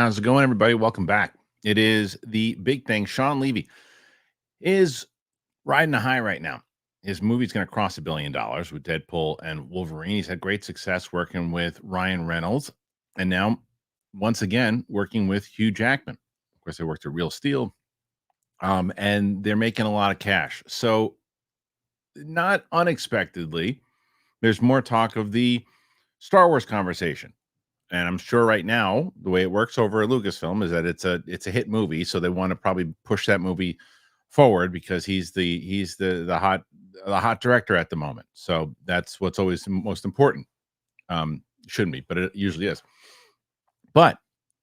How's it going, everybody? Welcome back. It is the big thing. Shawn Levy is riding a high right now. His movie's going to cross $1 billion with Deadpool and Wolverine. He's had great success working with Ryan Reynolds, and now, once again, working with Hugh Jackman. Of course, they worked at Real Steel, and they're making a lot of cash. So, not unexpectedly, there's more talk of the Star Wars conversation. And I'm sure right now the way it works over at Lucasfilm is that it's a hit movie, so they want to probably push that movie forward because he's the hot director at the moment. So that's what's always most important. Shouldn't be, but it usually is. But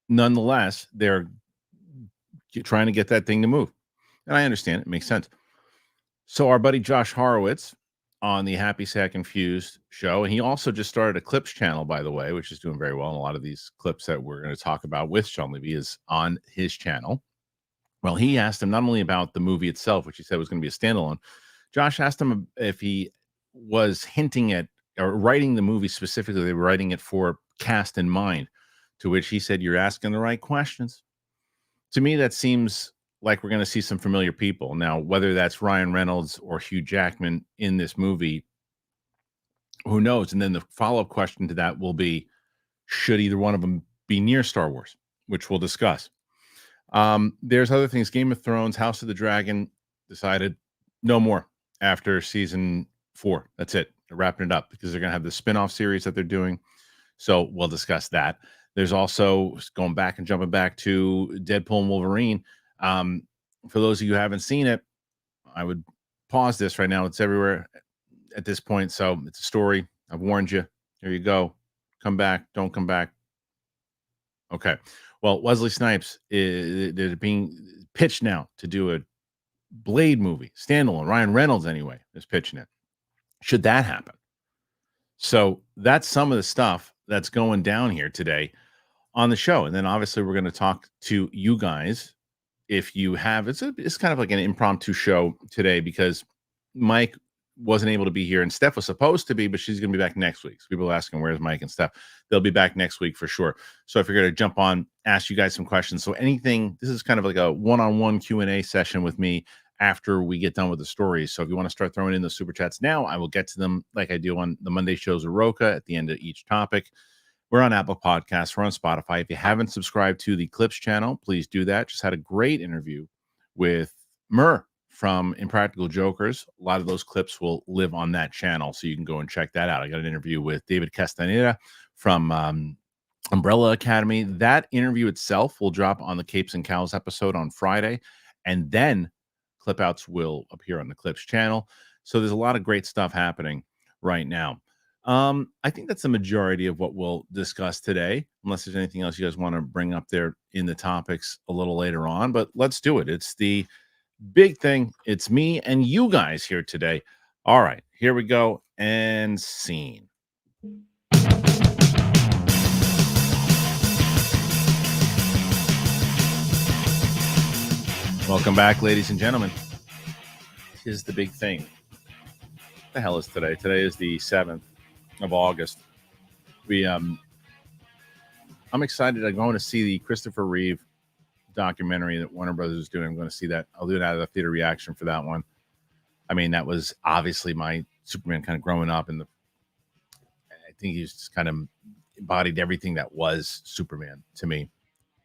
nonetheless, they're trying to get that thing to move, and I understand it makes sense. So our buddy Josh Horowitz on the Happy Sad Confused show, and he also just started a clips channel, by the way, which is doing very well. And a lot of these clips that we're going to talk about with Shawn Levy is on his channel. Well, he asked him not only about the movie itself, which he said was going to be a standalone. Josh asked him if he was hinting at or writing the movie specifically, they were writing it for cast in mind, to which he said, "You're asking the right questions." To me, that seems like we're going to see some familiar people. Now, whether that's Ryan Reynolds or Hugh Jackman in this movie, who knows? And then the follow-up question to that will be, should either one of them be near Star Wars, which we'll discuss. There's other things. Game of Thrones, House of the Dragon decided no more after season 4. That's it. They're wrapping it up because they're going to have the spin-off series that they're doing. So we'll discuss that. There's also going back and jumping back to Deadpool and Wolverine. For those of you who haven't seen it, I would pause this right now. It's everywhere at this point. So it's a story. I've warned you. Here you go. Come back. Don't come back. Okay. Well, Wesley Snipes they're being pitched now to do a Blade movie, standalone. Ryan Reynolds, anyway, is pitching it. Should that happen? So that's some of the stuff that's going down here today on the show. And then obviously we're going to talk to you guys. If you have, it's kind of like an impromptu show today because Mike wasn't able to be here and Steph was supposed to be, but she's going to be back next week. So people are asking, where's Mike and Steph? They'll be back next week for sure. So if you're going to jump on, ask you guys some questions. So anything, this is kind of like a one-on-one Q&A session with me after we get done with the stories. So if you want to start throwing in the super chats now, I will get to them like I do on the Monday shows of Roca at the end of each topic. We're on Apple Podcasts. We're on Spotify. If you haven't subscribed to the Clips channel, please do that. Just had a great interview with Murr from Impractical Jokers. A lot of those clips will live on that channel, so you can go and check that out. I got an interview with David Castaneda from Umbrella Academy. That interview itself will drop on the Capes and Cows episode on Friday, and then clip outs will appear on the Clips channel. So there's a lot of great stuff happening right now. I think that's the majority of what we'll discuss today, unless there's anything else you guys want to bring up there in the topics a little later on. But let's do it. It's the big thing. It's me and you guys here today. All right, here we go. And scene. Welcome back, ladies and gentlemen. Here's the big thing. What the hell is today? Today is the 7th of August. I'm excited. I'm going to see the Christopher Reeve documentary that Warner Brothers is doing. I'm going to see that. I'll do it out of the theater reaction for that one. I mean, that was obviously my Superman kind of growing up, and I think he's just kind of embodied everything that was Superman to me.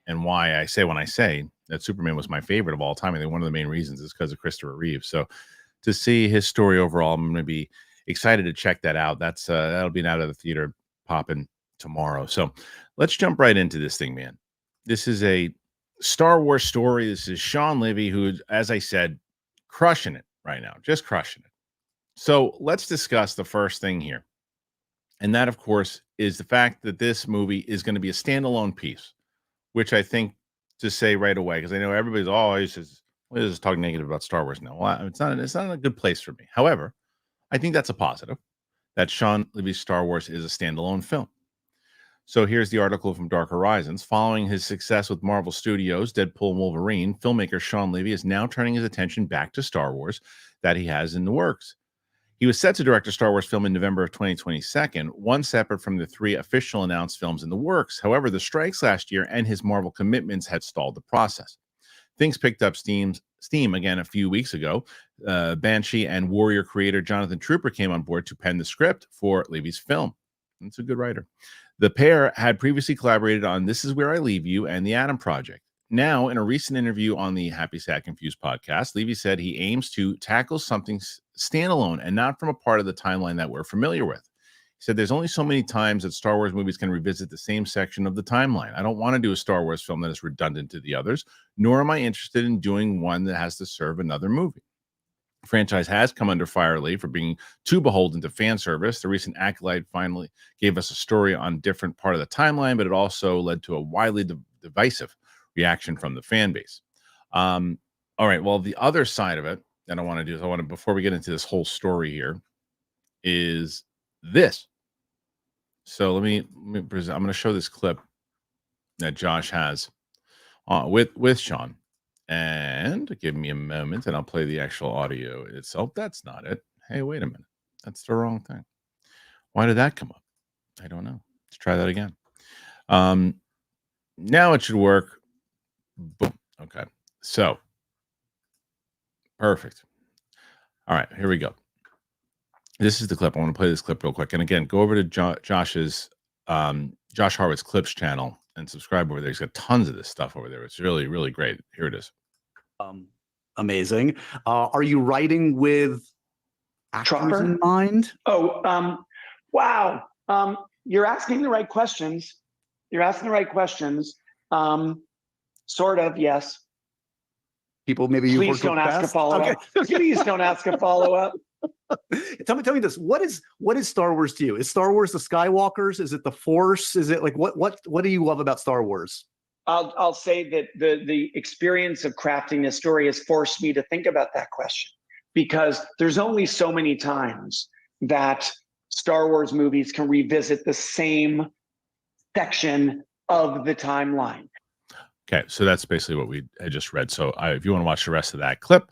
And why I say when I say that Superman was my favorite of all time, I think one of the main reasons is because of Christopher Reeve. So to see his story overall, I'm going to be excited to check that out. That's that'll be out of the theater popping tomorrow. So let's jump right into this thing, man. This is a Star Wars story. This is Shawn Levy, who, as I said, crushing it right now, just crushing it. So let's discuss the first thing here. And that, of course, is the fact that this movie is going to be a standalone piece, which I think to say right away, because I know everybody's always just talking negative about Star Wars now. Well, it's not a good place for me. However, I think that's a positive that Shawn Levy's Star Wars is a standalone film. So here's the article from Dark Horizons. Following his success with Marvel Studios' Deadpool and Wolverine, filmmaker Shawn Levy is now turning his attention back to Star Wars that he has in the works. He was set to direct a Star Wars film in November of 2022, one separate from the 3 official announced films in the works. However, the strikes last year and his Marvel commitments had stalled the process. Things picked up steam again a few weeks ago. Banshee and Warrior creator Jonathan Trooper came on board to pen the script for Levy's film. That's a good writer. The pair had previously collaborated on This Is Where I Leave You and The Atom Project. Now, in a recent interview on the Happy Sad Confused podcast, Levy said he aims to tackle something standalone and not from a part of the timeline that we're familiar with. He said, there's only so many times that Star Wars movies can revisit the same section of the timeline. I don't want to do a Star Wars film that is redundant to the others, nor am I interested in doing one that has to serve another movie. The franchise has come under fire lately for being too beholden to fan service. The recent Acolyte finally gave us a story on a different part of the timeline, but it also led to a widely divisive reaction from the fan base. All right, well, the other side of it that I want to do is before we get into this whole story here, is this. So let me present. I'm going to show this clip that Josh has with Shawn, and give me a moment, and I'll play the actual audio itself. That's not it. Hey, wait a minute. That's the wrong thing. Why did that come up? I don't know. Let's try that again. Now it should work. Boom. Okay. So perfect. All right, here we go. This is the clip. I want to play this clip real quick. And again, go over to Josh's Josh Horowitz Clips channel and subscribe over there. He's got tons of this stuff over there. It's really, really great. Here it is. Amazing. Are you writing with actors in mind? Oh, wow. You're asking the right questions. Sort of, yes. People maybe Please don't ask a follow-up. Okay. Please don't ask a follow-up. Tell me this. What is Star Wars to you? Is Star Wars the Skywalkers? Is it the Force? Is it like what do you love about Star Wars? I'll say that the experience of crafting this story has forced me to think about that question, because there's only so many times that Star Wars movies can revisit the same section of the timeline. Okay, so that's basically what we had just read. So if you want to watch the rest of that clip,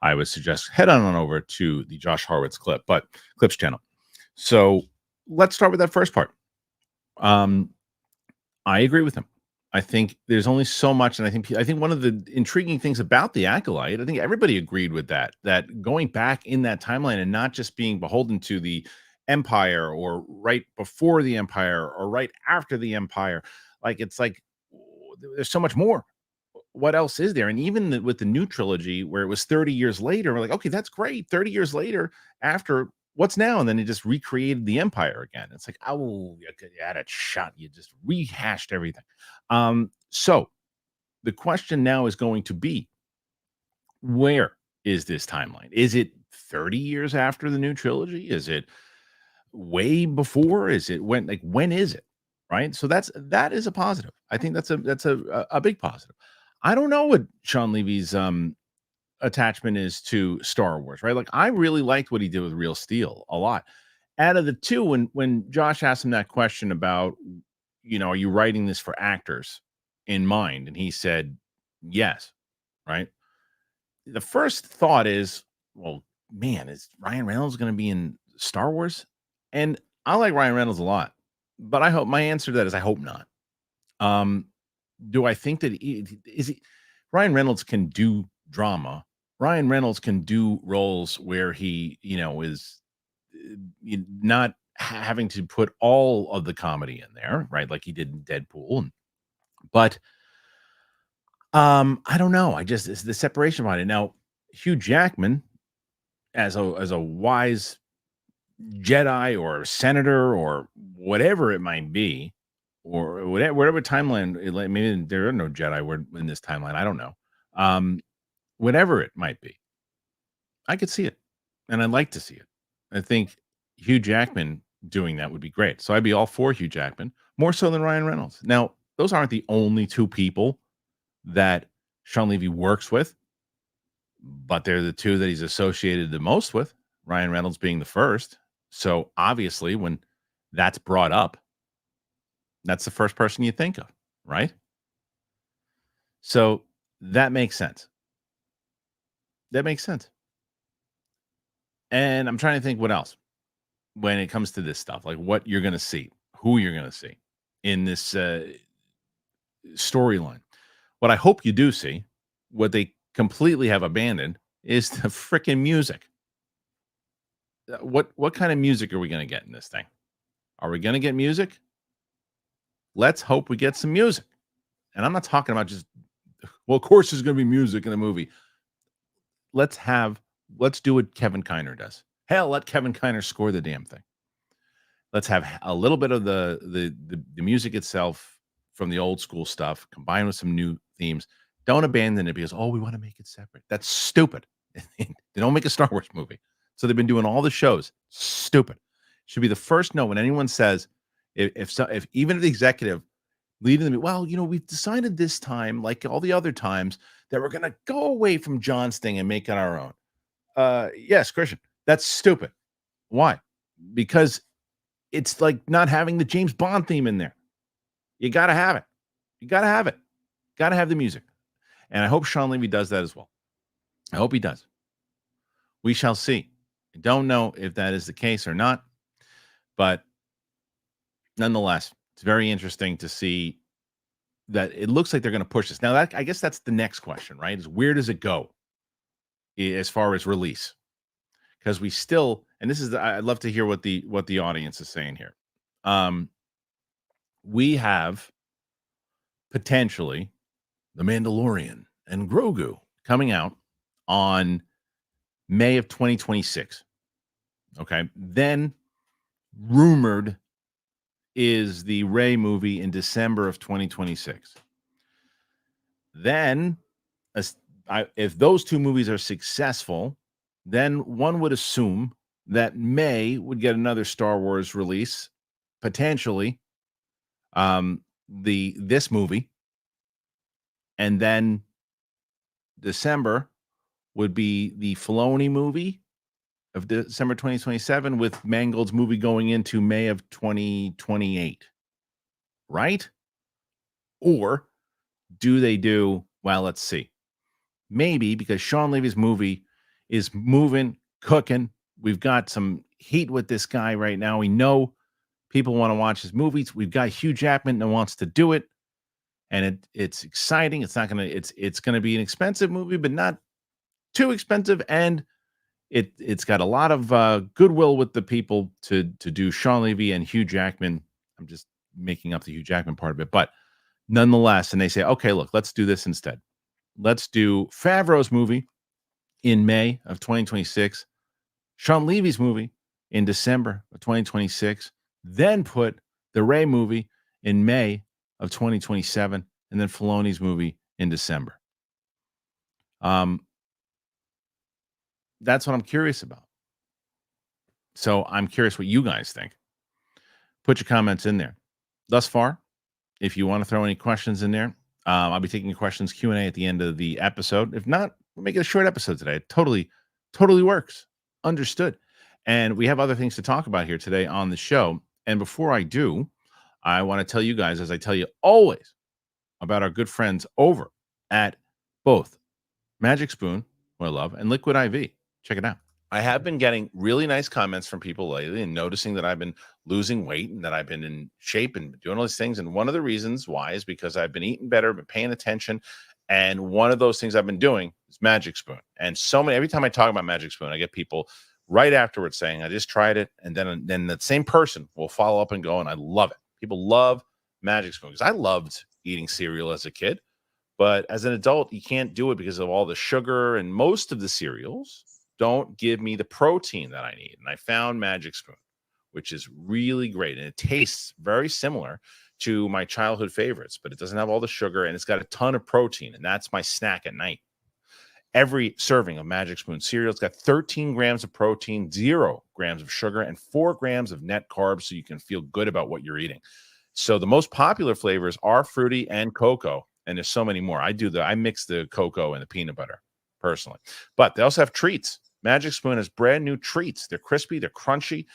I would suggest head on over to the Josh Horowitz Clips channel. So let's start with that first part. I agree with him. I think there's only so much, and I think one of the intriguing things about the Acolyte, I think everybody agreed with that going back in that timeline and not just being beholden to the Empire or right before the Empire or right after the Empire, it's like there's so much more. What else is there? And even with the new trilogy, where it was 30 years later, we're like, okay, that's great. 30 years later, after what's now? And then it just recreated the Empire again. It's like, oh, you had it shot. You just rehashed everything. So the question now is going to be, where is this timeline? Is it 30 years after the new trilogy? Is it way before? Is it when is it? Right. So that is a positive. I think that's a big positive. I don't know what Shawn Levy's attachment is to Star Wars, right? Like, I really liked what he did with Real Steel a lot. Out of the two, when Josh asked him that question about, are you writing this for actors in mind? And he said, yes, right? The first thought is, well, man, is Ryan Reynolds going to be in Star Wars? And I like Ryan Reynolds a lot, but my answer to that is I hope not. Do I think that Ryan Reynolds can do drama? Ryan Reynolds can do roles where he, is not having to put all of the comedy in there, right? Like he did in Deadpool. But I don't know. It's the separation behind it. Now, Hugh Jackman, as a wise Jedi or senator or whatever it might be, or whatever timeline, maybe there are no Jedi in this timeline. I don't know. Whatever it might be, I could see it, and I'd like to see it. I think Hugh Jackman doing that would be great. So I'd be all for Hugh Jackman, more so than Ryan Reynolds. Now, those aren't the only two people that Shawn Levy works with, but they're the two that he's associated the most with, Ryan Reynolds being the first. So obviously, when that's brought up, that's the first person you think of, right? So that makes sense. That makes sense. And I'm trying to think what else when it comes to this stuff, like what you're going to see, who you're going to see in this storyline. What I hope you do see, what they completely have abandoned, is the freaking music. What kind of music are we going to get in this thing? Are we going to get music? Let's hope we get some music. And I'm not talking about just, well, of course there's going to be music in the movie. Let's do what Kevin Kiner does. Hell, let Kevin Kiner score the damn thing. Let's have a little bit of the music itself from the old school stuff combined with some new themes. Don't abandon it because, we want to make it separate. That's stupid. They don't make a Star Wars movie. So they've been doing all the shows. Stupid. Should be the first note when anyone says, if even if the executive leading them, well, we've decided this time, like all the other times, that we're going to go away from John's thing and make it our own. Yes, Kristian, that's stupid. Why? Because it's like not having the James Bond theme in there. You got to have it. You got to have it. Got to have the music. And I hope Shawn Levy does that as well. I hope he does. We shall see. I don't know if that is the case or not, but nonetheless, it's very interesting to see that it looks like they're going to push this. Now, I guess that's the next question, right? Is where does it go as far as release? Because we still, and this is, I'd love to hear what the audience is saying here. We have potentially The Mandalorian and Grogu coming out on May of 2026. Okay. Then rumored is the Rey movie in December of 2026. Then, if those two movies are successful, then one would assume that May would get another Star Wars release, potentially this movie, and then December would be the Filoni movie of December 2027, with Mangold's movie going into May of 2028, right? Or do they do, well, let's see. Maybe because Shawn Levy's movie is moving, cooking. We've got some heat with this guy right now. We know people want to watch his movies. We've got Hugh Jackman that wants to do it. And it's exciting. It's going to be an expensive movie, but not too expensive. And it's got a lot of goodwill with the people to do Shawn Levy and Hugh Jackman. I'm just making up the Hugh Jackman part of it, but nonetheless, and they say, okay, look, let's do this instead. Let's do Favreau's movie in May of 2026, Shawn Levy's movie in December of 2026, then put the Rey movie in May of 2027, and then Filoni's movie in December. That's what I'm curious about. So I'm curious what you guys think. Put your comments in there. Thus far, if you want to throw any questions in there, I'll be taking your questions Q&A at the end of the episode. If not, we'll make it a short episode today. It totally works. Understood. And we have other things to talk about here today on the show. And before I do, I want to tell you guys, as I tell you always, about our good friends over at both Magic Spoon, who I love, and Liquid IV. Check it out. I have been getting really nice comments from people lately and noticing that I've been losing weight and that I've been in shape and doing all these things. And one of the reasons why is because I've been eating better, been paying attention. And one of those things I've been doing is Magic Spoon. And every time I talk about Magic Spoon, I get people right afterwards saying, I just tried it. And then that same person will follow up and go, and I love it. People love Magic Spoon because I loved eating cereal as a kid. But as an adult, you can't do it because of all the sugar, and most of the cereals don't give me the protein that I need. And I found Magic Spoon, which is really great. And it tastes very similar to my childhood favorites, but it doesn't have all the sugar and it's got a ton of protein. And that's my snack at night. Every serving of Magic Spoon cereal, it's got 13 grams of protein, 0 grams of sugar, and 4 grams of net carbs, so you can feel good about what you're eating. So the most popular flavors are fruity and cocoa, and there's so many more. I mix the cocoa and the peanut butter personally, but they also have treats. Magic Spoon has brand new treats. They're crispy, they're crunchy,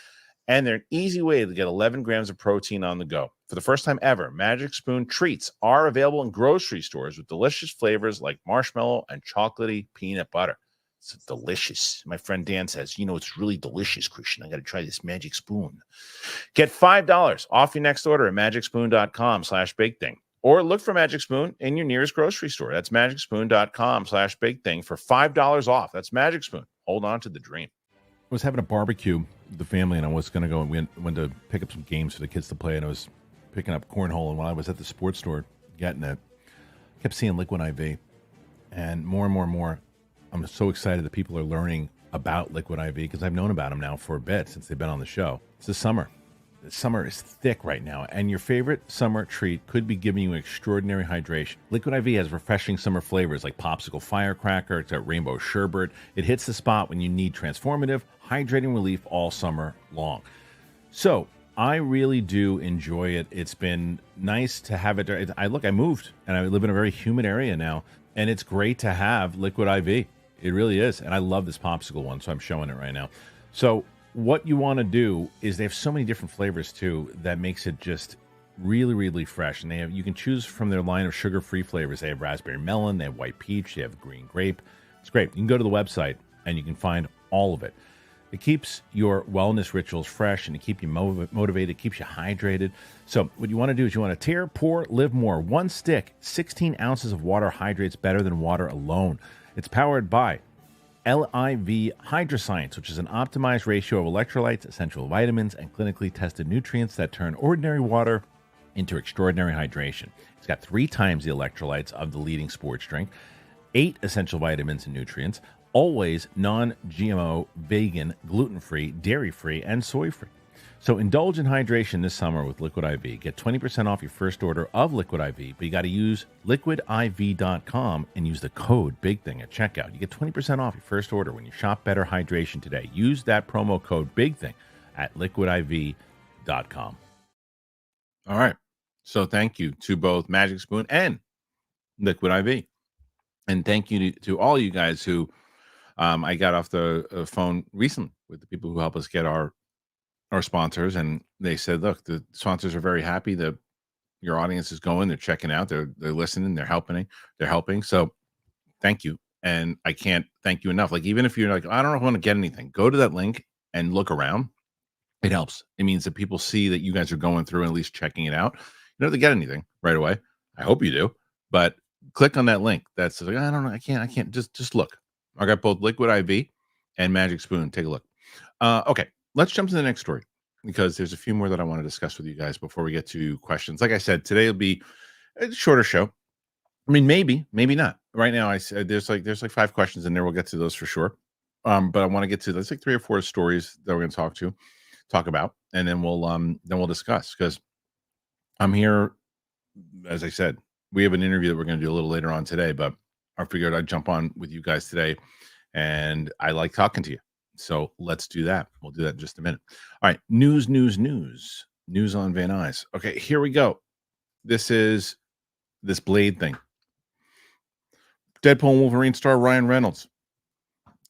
and they're an easy way to get 11 grams of protein on the go. For the first time ever, Magic Spoon treats are available in grocery stores with delicious flavors like marshmallow and chocolatey peanut butter. It's delicious. My friend Dan says, it's really delicious, Kristian. I got to try this magic spoon. Get $5 off your next order at magicspoon.com/bigthing. Or look for Magic Spoon in your nearest grocery store. That's magicspoon.com/bigthing for $5 off. That's Magic Spoon. Hold on to the dream. I was having a barbecue with the family, and I was going to go and went to pick up some games for the kids to play, and I was picking up cornhole. And while I was at the sports store getting it, I kept seeing Liquid IV. And more, I'm so excited that people are learning about Liquid IV because I've known about them now for a bit since they've been on the show. It's the summer. The summer is thick right now, and your favorite summer treat could be giving you extraordinary hydration. Liquid IV has refreshing summer flavors like popsicle firecracker, it's got rainbow sherbet. It hits the spot when you need transformative, hydrating relief all summer long. So I really do enjoy it. It's been nice to have it. I moved, and I live in a very humid area now, and it's great to have Liquid IV. It really is, and I love this popsicle one, so I'm showing it right now. So what you want to do is they have so many different flavors too that makes it just really, really fresh. And you can choose from their line of sugar-free flavors. They have raspberry melon, they have white peach, they have green grape. It's great. You can go to the website and you can find all of it. It keeps your wellness rituals fresh and it keeps you motivated, it keeps you hydrated. So what you want to do is you want to tear, pour, live more. One stick, 16 ounces of water hydrates better than water alone. It's powered by LIV Hydroscience, which is an optimized ratio of electrolytes, essential vitamins, and clinically tested nutrients that turn ordinary water into extraordinary hydration. It's got 3 times the electrolytes of the leading sports drink, 8 essential vitamins and nutrients, always non-GMO, vegan, gluten-free, dairy-free, and soy-free. So indulge in hydration this summer with Liquid IV. Get 20% off your first order of Liquid IV, but you got to use liquidiv.com and use the code BIGTHING at checkout. You get 20% off your first order when you shop Better Hydration today. Use that promo code BIGTHING at liquidiv.com. All right. So thank you to both Magic Spoon and Liquid IV. And thank you to all you guys who I got off the phone recently with the people who help us get our sponsors, and they said, look, the sponsors are very happy that your audience is going, they're checking out, they're listening, they're helping. So thank you. And I can't thank you enough. Like, even if you're like, I don't know if I want to get anything, go to that link and look around. It helps. It means that people see that you guys are going through and at least checking it out. You don't have to get anything right away. I hope you do, but click on that link. That's like, I don't know. I can't just look. I got both Liquid IV and Magic Spoon. Take a look. Okay. Let's jump to the next story because there's a few more that I want to discuss with you guys before we get to questions. Like I said, today will be a shorter show. I mean, maybe not. Right now, I said there's like 5 questions in there. We'll get to those for sure. But I want to get to there's like 3 or 4 stories that we're going to talk about, and then we'll discuss, because I'm here. As I said, we have an interview that we're going to do a little later on today, but I figured I'd jump on with you guys today, and I like talking to you. So let's do that. We'll do that in just a minute. All right. News on Van Nuys. Okay, here we go. This is this Blade thing. Deadpool and Wolverine star Ryan Reynolds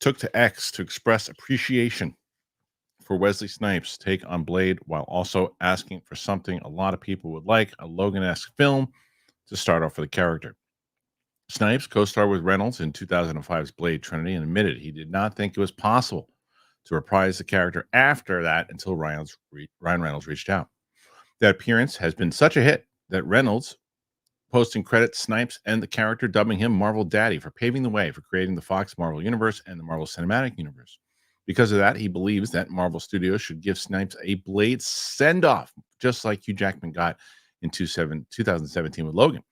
took to X to express appreciation for Wesley Snipes' take on Blade, while also asking for something a lot of people would like, a Logan-esque film to start off for the character. Snipes co-starred with Reynolds in 2005's Blade Trinity and admitted he did not think it was possible to reprise the character after that until Ryan Reynolds reached out. That appearance has been such a hit that Reynolds posting credits Snipes and the character, dubbing him Marvel Daddy for paving the way for creating the Fox Marvel Universe and the Marvel Cinematic Universe. Because of that, he believes that Marvel Studios should give Snipes a Blade send-off, just like Hugh Jackman got in 2017 with Logan.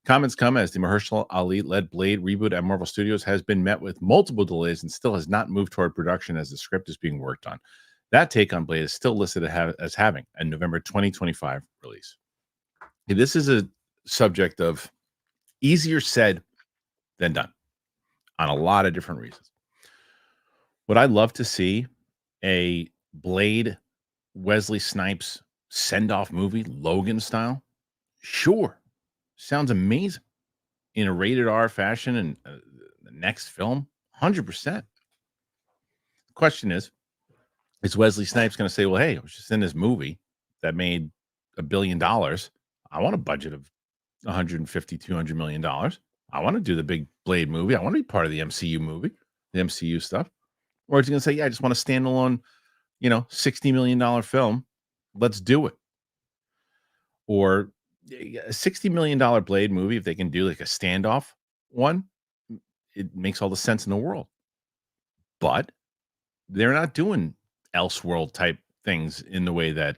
Comments come as the Mahershala Ali-led Blade reboot at Marvel Studios has been met with multiple delays and still has not moved toward production as the script is being worked on. That take on Blade is still listed as having a November 2025 release. This is a subject of easier said than done on a lot of different reasons. Would I love to see a Blade Wesley Snipes send-off movie, Logan style? Sure. Sounds amazing in a rated R fashion and the next film, 100%. The question is Wesley Snipes going to say, well, hey, I was just in this movie that made $1 billion. I want a budget of $150, $200 million. I want to do the big Blade movie. I want to be part of the MCU movie. the MCU stuff, or is he going to say, yeah, I just want a standalone, $60 million film. Let's do it. Or a $60 million Blade movie, if they can do like a standoff one, it makes all the sense in the world. But they're not doing Elseworld type things in the way that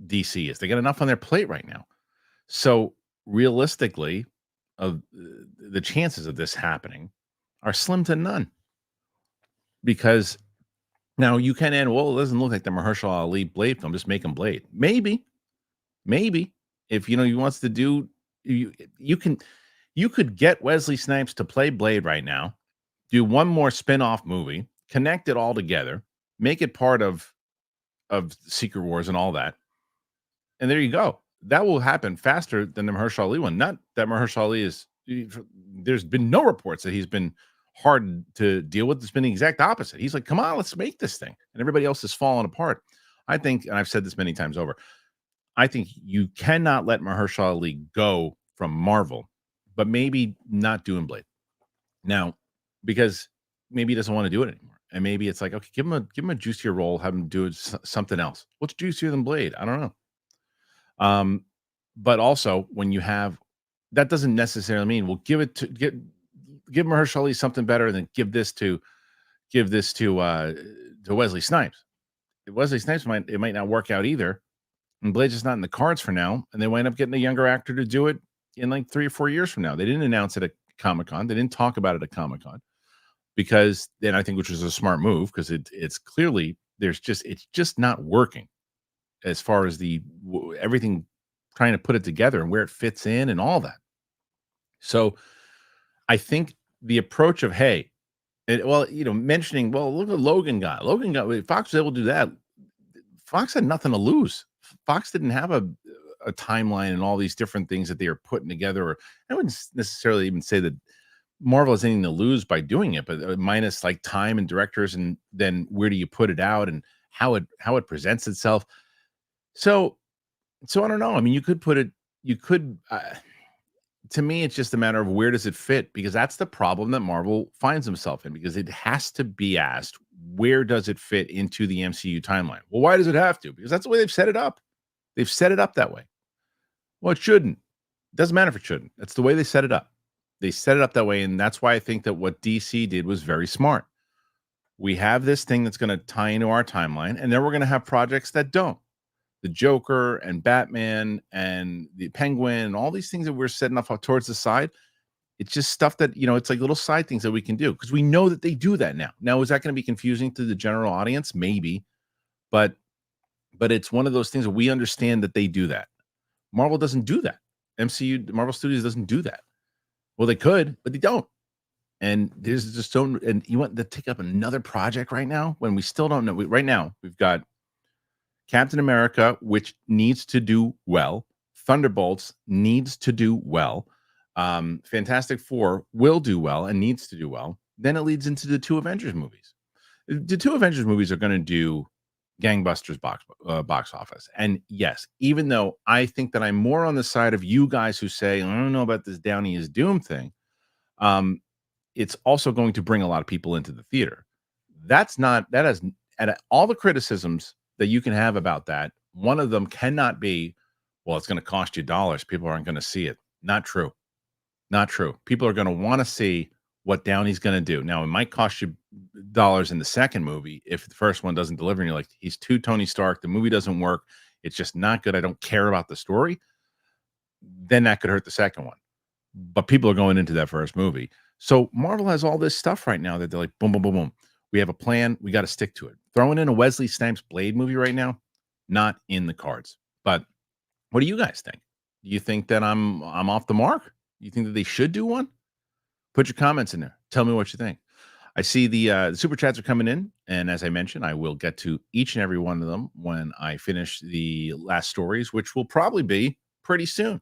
DC is. They got enough on their plate right now. So realistically, of the chances of this happening are slim to none. Because now you can end, well, it doesn't look like the Mahershala Ali Blade film, just make him Blade. Maybe if he wants to do, you could get Wesley Snipes to play Blade right now, do one more spin-off movie, connect it all together, make it part of Secret Wars and all that. And there you go. That will happen faster than the Mahershala Ali one. Not that Mahershala Ali there's been no reports that he's been hard to deal with. It's been the exact opposite. He's like, come on, let's make this thing. And everybody else is falling apart. I think, and I've said this many times over, I think you cannot let Mahershala Ali go from Marvel, but maybe not doing Blade now, because maybe he doesn't want to do it anymore. And maybe it's like, okay, give him a juicier role, have him do something else. What's juicier than Blade? I don't know. But also when you have, that doesn't necessarily mean we'll give Mahershala Ali something better than give this to Wesley Snipes. Wesley Snipes might not work out either. And Blade's just not in the cards for now. And they wind up getting a younger actor to do it in like 3 or 4 years from now. They didn't announce it at Comic-Con. They didn't talk about it at Comic-Con because then I think, which was a smart move, because it's clearly it's just not working as far as everything trying to put it together and where it fits in and all that. So I think the approach of, hey, mentioning, well, look what Logan got. Fox was able to do that. Fox had nothing to lose. Fox didn't have a timeline and all these different things that they are putting together. Or I wouldn't necessarily even say that Marvel has anything to lose by doing it, but minus like time and directors, and then where do you put it out and how it presents itself. So I don't know. I mean, to me, it's just a matter of where does it fit, because that's the problem that Marvel finds himself in, because it has to be asked, where does it fit into the MCU timeline? Well, why does it have to? Because that's the way they've set it up. They've set it up that way. Well, it shouldn't. It doesn't matter if it shouldn't. That's the way they set it up. They set it up that way, and that's why I think that what DC did was very smart. We have this thing that's going to tie into our timeline, and then we're going to have projects that don't. The Joker and Batman and the Penguin and all these things that we're setting up towards the side. It's just stuff that, it's like little side things that we can do because we know that they do that now. Now, is that going to be confusing to the general audience? Maybe, but it's one of those things that we understand that they do that. Marvel doesn't do that. Marvel Studios doesn't do that. Well, they could, but they don't. And there's just so, and you want to take up another project right now when we still don't know. Right now, we've got Captain America, which needs to do well. Thunderbolts needs to do well. Fantastic Four will do well and needs to do well. Then it leads into the 2 Avengers movies. The 2 Avengers movies are going to do gangbusters box office. And yes, even though I think that I'm more on the side of you guys who say, I don't know about this Downey is Doom thing, it's also going to bring a lot of people into the theater. That has, and all the criticisms that you can have about that, one of them cannot be, well, it's going to cost you dollars. People aren't going to see it. Not true. Not true. People are going to want to see what Downey's going to do. Now, it might cost you dollars in the second movie if the first one doesn't deliver and you're like, he's too Tony Stark. The movie doesn't work. It's just not good. I don't care about the story. Then that could hurt the second one. But people are going into that first movie. So Marvel has all this stuff right now that they're like, boom, boom, boom, boom. We have a plan. We got to stick to it. Throwing in a Wesley Snipes Blade movie right now, not in the cards. But what do you guys think? Do you think that I'm off the mark? You think that they should do one? Put your comments in there. Tell me what you think. I see the super chats are coming in, and as I mentioned, I will get to each and every one of them when I finish the last stories, which will probably be pretty soon,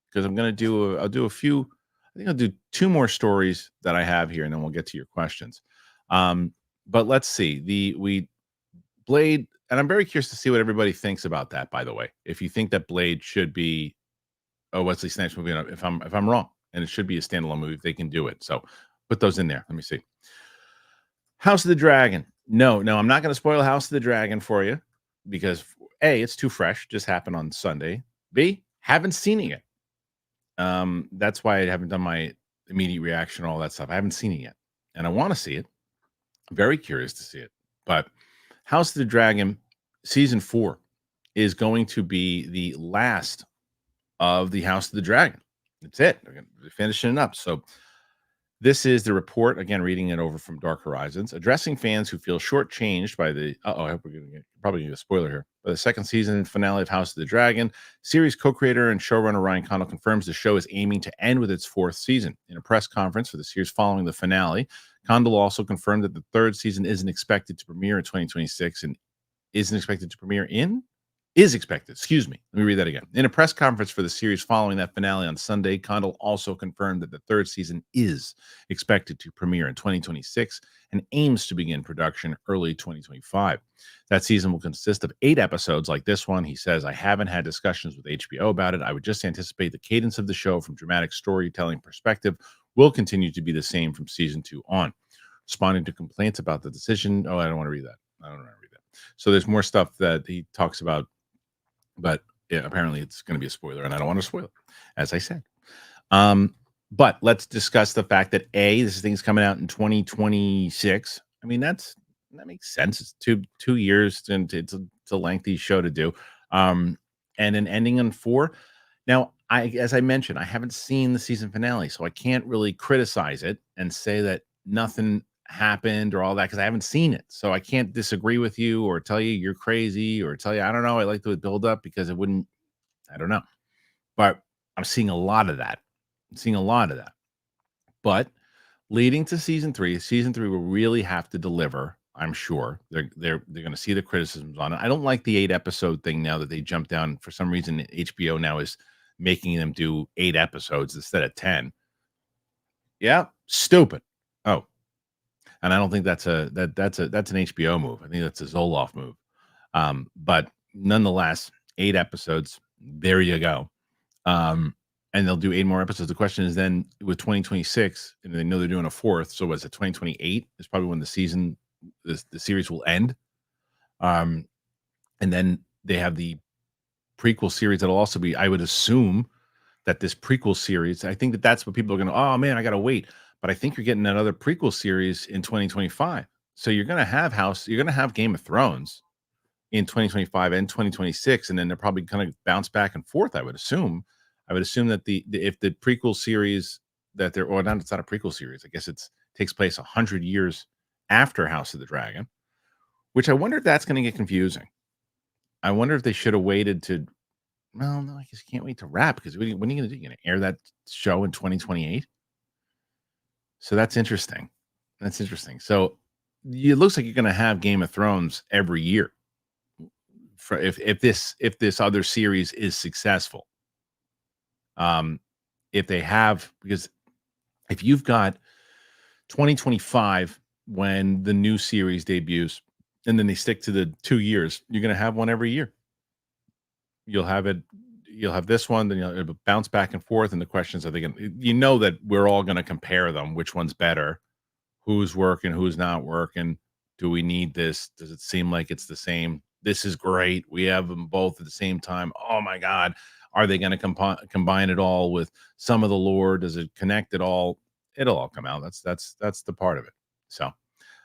because I'm going to I'll do a few. I think I'll do 2 more stories that I have here, and then we'll get to your questions. But let's see we Blade, and I'm very curious to see what everybody thinks about that. By the way, if you think that Blade should be a Wesley Snipes movie, if I'm wrong, and it should be a standalone movie, if they can do it. So put those in there. Let me see. House of the Dragon. No, I'm not going to spoil House of the Dragon for you because A, it's too fresh. Just happened on Sunday. B, haven't seen it yet. That's why I haven't done my immediate reaction, all that stuff. I haven't seen it yet, and I want to see it. I'm very curious to see it. But House of the Dragon season 4 is going to be the last of the House of the Dragon. That's it. They're finishing it up. So this is the report, again, reading it over from Dark Horizons, addressing fans who feel shortchanged by the, I hope we're probably going to get a spoiler here, by the second season finale of House of the Dragon. Series co-creator and showrunner Ryan Condal confirms the show is aiming to end with its 4th season. In a press conference for the series following the finale, Condal also confirmed that the 3rd season isn't expected to premiere in 2026 and is expected, excuse me. Let me read that again. In a press conference for the series following that finale on Sunday, Condal also confirmed that the 3rd season is expected to premiere in 2026 and aims to begin production early 2025. That season will consist of 8 episodes like this one. He says, I haven't had discussions with HBO about it. I would just anticipate the cadence of the show from dramatic storytelling perspective will continue to be the same from season 2 on. Responding to complaints about the decision. Oh, I don't want to read that. So there's more stuff that he talks about, but yeah, apparently it's going to be a spoiler, and I don't want to spoil it, as I said. But let's discuss the fact that this thing's coming out in 2026. I mean, that makes sense. It's two years, and it's a lengthy show to do. And an ending on 4. Now, as I mentioned, I haven't seen the season finale, so I can't really criticize it and say that nothing happened or all that because I haven't seen it. So I can't disagree with you or tell you you're crazy or tell you, I don't know, I like the build up because it wouldn't, I don't know. But I'm seeing a lot of that. But leading to season 3 will really have to deliver. I'm sure they're going to see the criticisms on it. I don't like the 8-episode thing now that they jumped down. For some reason, HBO now is making them do 8 episodes instead of 10. Yeah, stupid. Oh, and I don't think that's an HBO move. I think that's a Zoloff move. But nonetheless, 8 episodes. There you go. And they'll do 8 more episodes. The question is then with 2026, and they know they're doing a 4th. So was it 2028? Is probably when the series will end. And then they have the prequel series that'll also be, I would assume that this prequel series, I think that's what people are going to, oh man, I got to wait. But I think you're getting another prequel series in 2025. So you're going to have Game of Thrones in 2025 and 2026. And then they're probably going to bounce back and forth, I would assume. I would assume that if the prequel series that they're, or not, it's not a prequel series. I guess takes place 100 years after House of the Dragon, which I wonder if that's going to get confusing. I wonder if they should have waited to, well, no, I guess you can't wait to wrap because when are you going to do? You're going to air that show in 2028? So that's interesting. So it looks like you're going to have Game of Thrones every year for if this other series is successful. If they have, because if you've got 2025 when the new series debuts and then they stick to the 2 years, you're going to have one every year. You'll have this one, then it'll bounce back and forth. And the questions are they going to, that we're all going to compare them. Which one's better? Who's working? Who's not working? Do we need this? Does it seem like it's the same? This is great. We have them both at the same time. Oh my God. Are they going to combine it all with some of the lore? Does it connect it all? It'll all come out. That's the part of it. So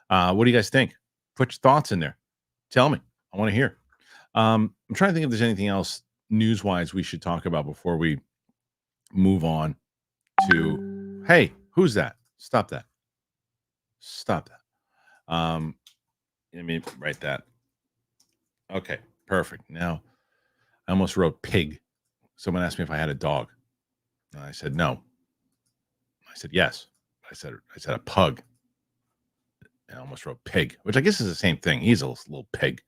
what do you guys think? Put your thoughts in there. Tell me. I want to hear. I'm trying to think if there's anything else news-wise we should talk about before we move on to, hey, who's that? Stop that. Let me write that. Okay, perfect. Now, I almost wrote pig. Someone asked me if I had a dog. And I said no. I said yes. I said a pug. I almost wrote pig, which I guess is the same thing. He's a little pig.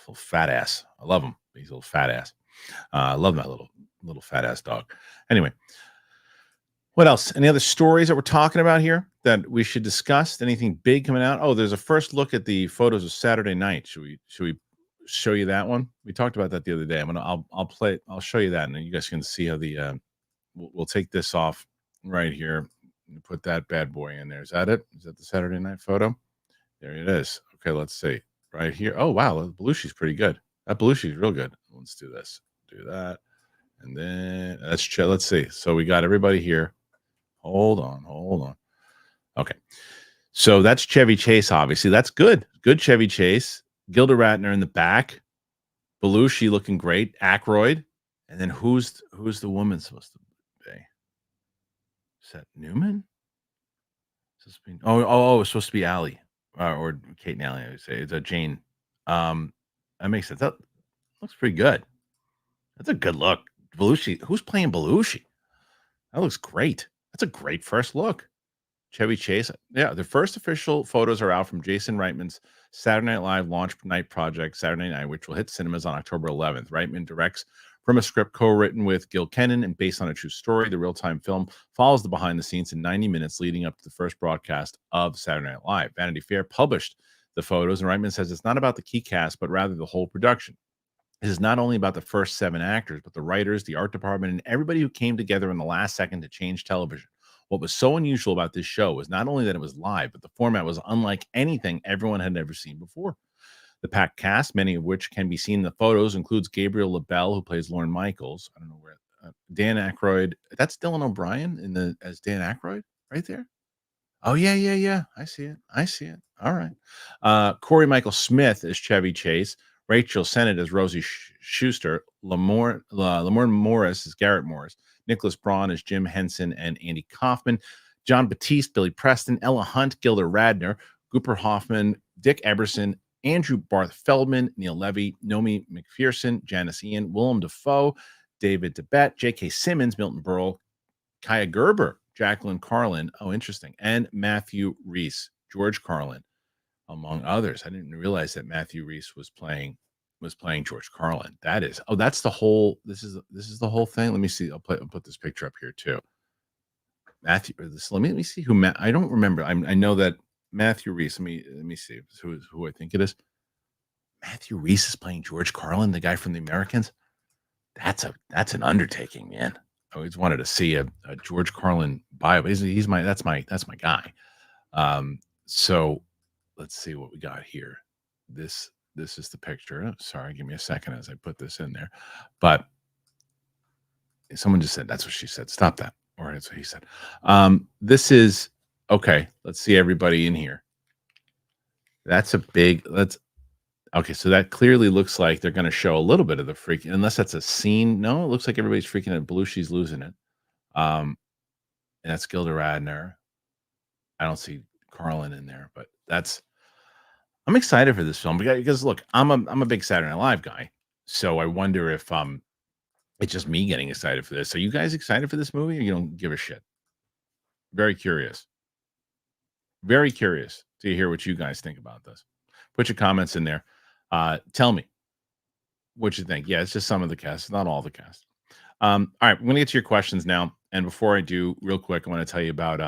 Little fat ass. I love him. He's a little fat ass. I love that little fat ass dog. Anyway, what else? Any other stories that we're talking about here that we should discuss? Anything big coming out? Oh, there's a first look at the photos of Saturday night. Should we show you that one? We talked about that the other day. I'll show you that, and then you guys can see how we'll take this off right here and put that bad boy in there. Is that it? Is that the Saturday night photo? There it is. Okay, let's see. Right here. Oh, wow. Belushi's pretty good. That Belushi's real good. Let's do this. Do that. And then let's see. So we got everybody here. Hold on. Okay. So that's Chevy Chase, obviously. That's good. Good Chevy Chase. Gilda Radner in the back. Belushi looking great. Aykroyd. And then who's the woman supposed to be? Is that Newman? It's supposed to be Allie. Or Kate and Allie, I would say. It's a Jane. That makes sense. That looks pretty good. That's a good look. Belushi. Who's playing Belushi? That looks great. That's a great first look. Chevy Chase. Yeah, the first official photos are out from Jason Reitman's Saturday Night Live launch night project, Saturday Night, which will hit cinemas on October 11th. Reitman directs from a script co-written with Gil Kennan and based on a true story. The real-time film follows the behind the scenes in 90 minutes leading up to the first broadcast of Saturday Night Live. Vanity Fair published the photos, and Reitman says it's not about the key cast, but rather the whole production. This is not only about the first 7 actors, but the writers, the art department, and everybody who came together in the last second to change television. What was so unusual about this show was not only that it was live, but the format was unlike anything everyone had ever seen before. The packed cast, many of which can be seen in the photos, includes Gabriel LaBelle, who plays Lorne Michaels. I don't know where. Dan Aykroyd. That's Dylan O'Brien as Dan Aykroyd right there. Oh, yeah. I see it. All right. Corey Michael Smith as Chevy Chase. Rachel Sennett as Rosie Schuster. Lamorne Morris as Garrett Morris. Nicholas Braun as Jim Henson and Andy Kaufman. John Batiste, Billy Preston, Ella Hunt, Gilda Radner, Cooper Hoffman, Dick Eberson, Andrew Barth Feldman, Neil Levy, Nomi McPherson, Janice Ian, Willem Dafoe, David DeBette, J.K. Simmons, Milton Berle, Kaya Gerber, Jacqueline Carlin. Oh, interesting. And Matthew Reese, George Carlin, among others. I didn't realize that Matthew Reese was playing George Carlin. That's the whole. This is the whole thing. Let me see. I'll put this picture up here too. Matthew. Let me see who. I don't remember. I know that Matthew Reese. Let me see who I think it is. Matthew Reese is playing George Carlin, the guy from The Americans. That's an undertaking, man. I always wanted to see a George Carlin bio. That's my guy. So let's see what we got here. This is the picture. Oh, sorry, give me a second as I put this in there. But someone just said that's what she said. Stop that. Or that's what he said. This is okay. Let's see everybody in here. Okay, so that clearly looks like they're going to show a little bit of the freaking, unless that's a scene. No, it looks like everybody's freaking out. Belushi's losing it. And that's Gilda Radner. I don't see Carlin in there, but I'm excited for this film because look, I'm a big Saturday Night Live guy. So I wonder if it's just me getting excited for this. Are you guys excited for this movie or you don't give a shit? Very curious. Very curious to hear what you guys think about this. Put your comments in there. Tell me what you think. Yeah, it's just some of the cast, not all the cast. All right, we're going to get to your questions now. And before I do, real quick, I want to tell you about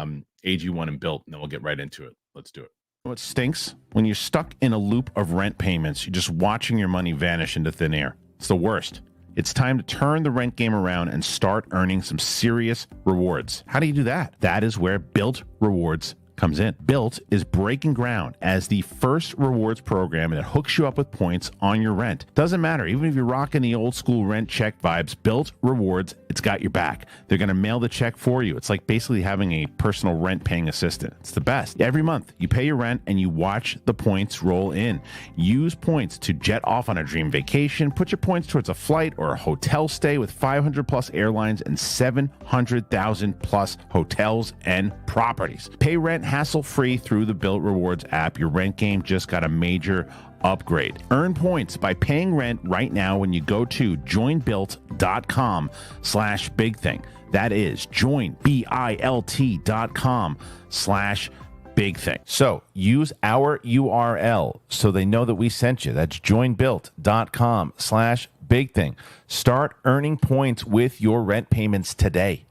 AG1 and Built, and then we'll get right into it. Let's do it. What stinks? When you're stuck in a loop of rent payments, you're just watching your money vanish into thin air. It's the worst. It's time to turn the rent game around and start earning some serious rewards. How do you do that? That is where Built Rewards comes in. Built is breaking ground as the first rewards program that hooks you up with points on your rent. Doesn't matter, even if you're rocking the old school rent check vibes, Built Rewards, it's got your back. They're going to mail the check for you. It's like basically having a personal rent paying assistant. It's the best. Every month, you pay your rent and you watch the points roll in. Use points to jet off on a dream vacation. Put your points towards a flight or a hotel stay with 500 plus airlines and 700,000 plus hotels and properties. Pay rent hassle-free through the Built Rewards app. Your rent game just got a major upgrade. Earn points by paying rent right now when you go to joinbuilt.com/bigthing. That is joinbilt.com/bigthing. So use our URL so they know that we sent you. That's joinbuilt.com/bigthing. Start earning points with your rent payments today.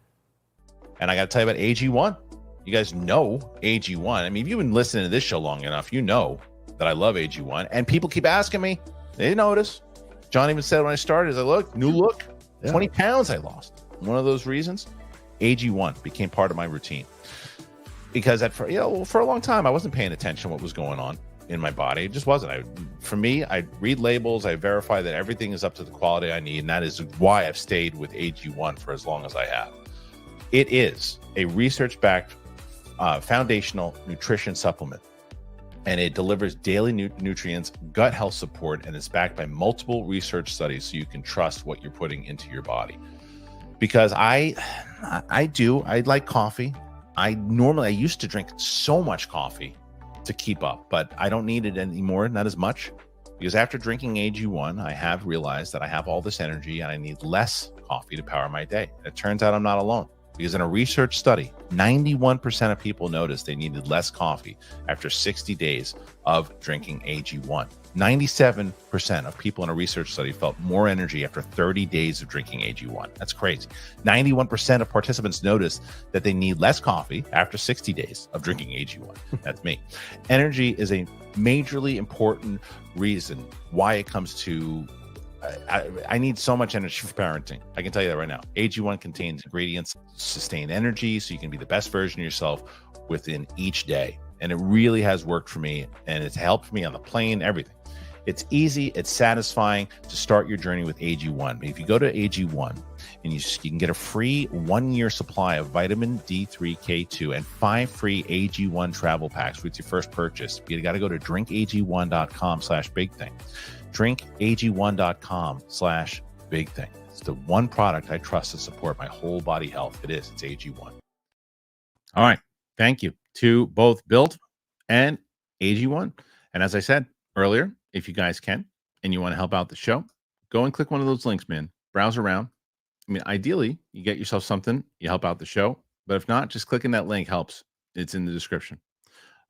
And I got to tell you about AG1. You guys know AG1. I mean, if you've been listening to this show long enough, you know that I love AG1. And people keep asking me. They notice. John even said when I started, new look, 20 pounds I lost. One of those reasons, AG1 became part of my routine. Because for a long time, I wasn't paying attention to what was going on. in my body. It just wasn't. For me, I read labels, I verify that everything is up to the quality I need, and that is why I've stayed with AG1 for as long as I have. It is a research-backed foundational nutrition supplement, and it delivers daily nutrients, gut health support, and is backed by multiple research studies, so you can trust what you're putting into your body. Because I like coffee. I used to drink so much coffee to keep up, but I don't need it anymore, not as much, because after drinking AG1, I have realized that I have all this energy and I need less coffee to power my day. It turns out I'm not alone, because in a research study, 91% of people noticed they needed less coffee after 60 days of drinking AG1. 97% of people in a research study felt more energy after 30 days of drinking AG1. That's crazy. 91% of participants noticed that they need less coffee after 60 days of drinking AG1. That's me. Energy is a majorly important reason why it comes to I need so much energy for parenting. I can tell you that right now. AG1 contains ingredients, sustain energy, so you can be the best version of yourself within each day. And it really has worked for me, and it's helped me on the plane, everything. It's easy, it's satisfying to start your journey with AG1. If you go to AG1, and you can get a free 1-year supply of vitamin D3K2 and 5 free AG1 travel packs with your first purchase. You got to go to drinkag1.com/bigthing. drinkag1.com/bigthing. It's the one product I trust to support my whole body health. It's AG1. All right. Thank you to both Built and AG1. And as I said earlier, if you guys can and you want to help out the show, go and click one of those links, man. Browse around. I mean, ideally, you get yourself something, you help out the show. But if not, just clicking that link helps. It's in the description.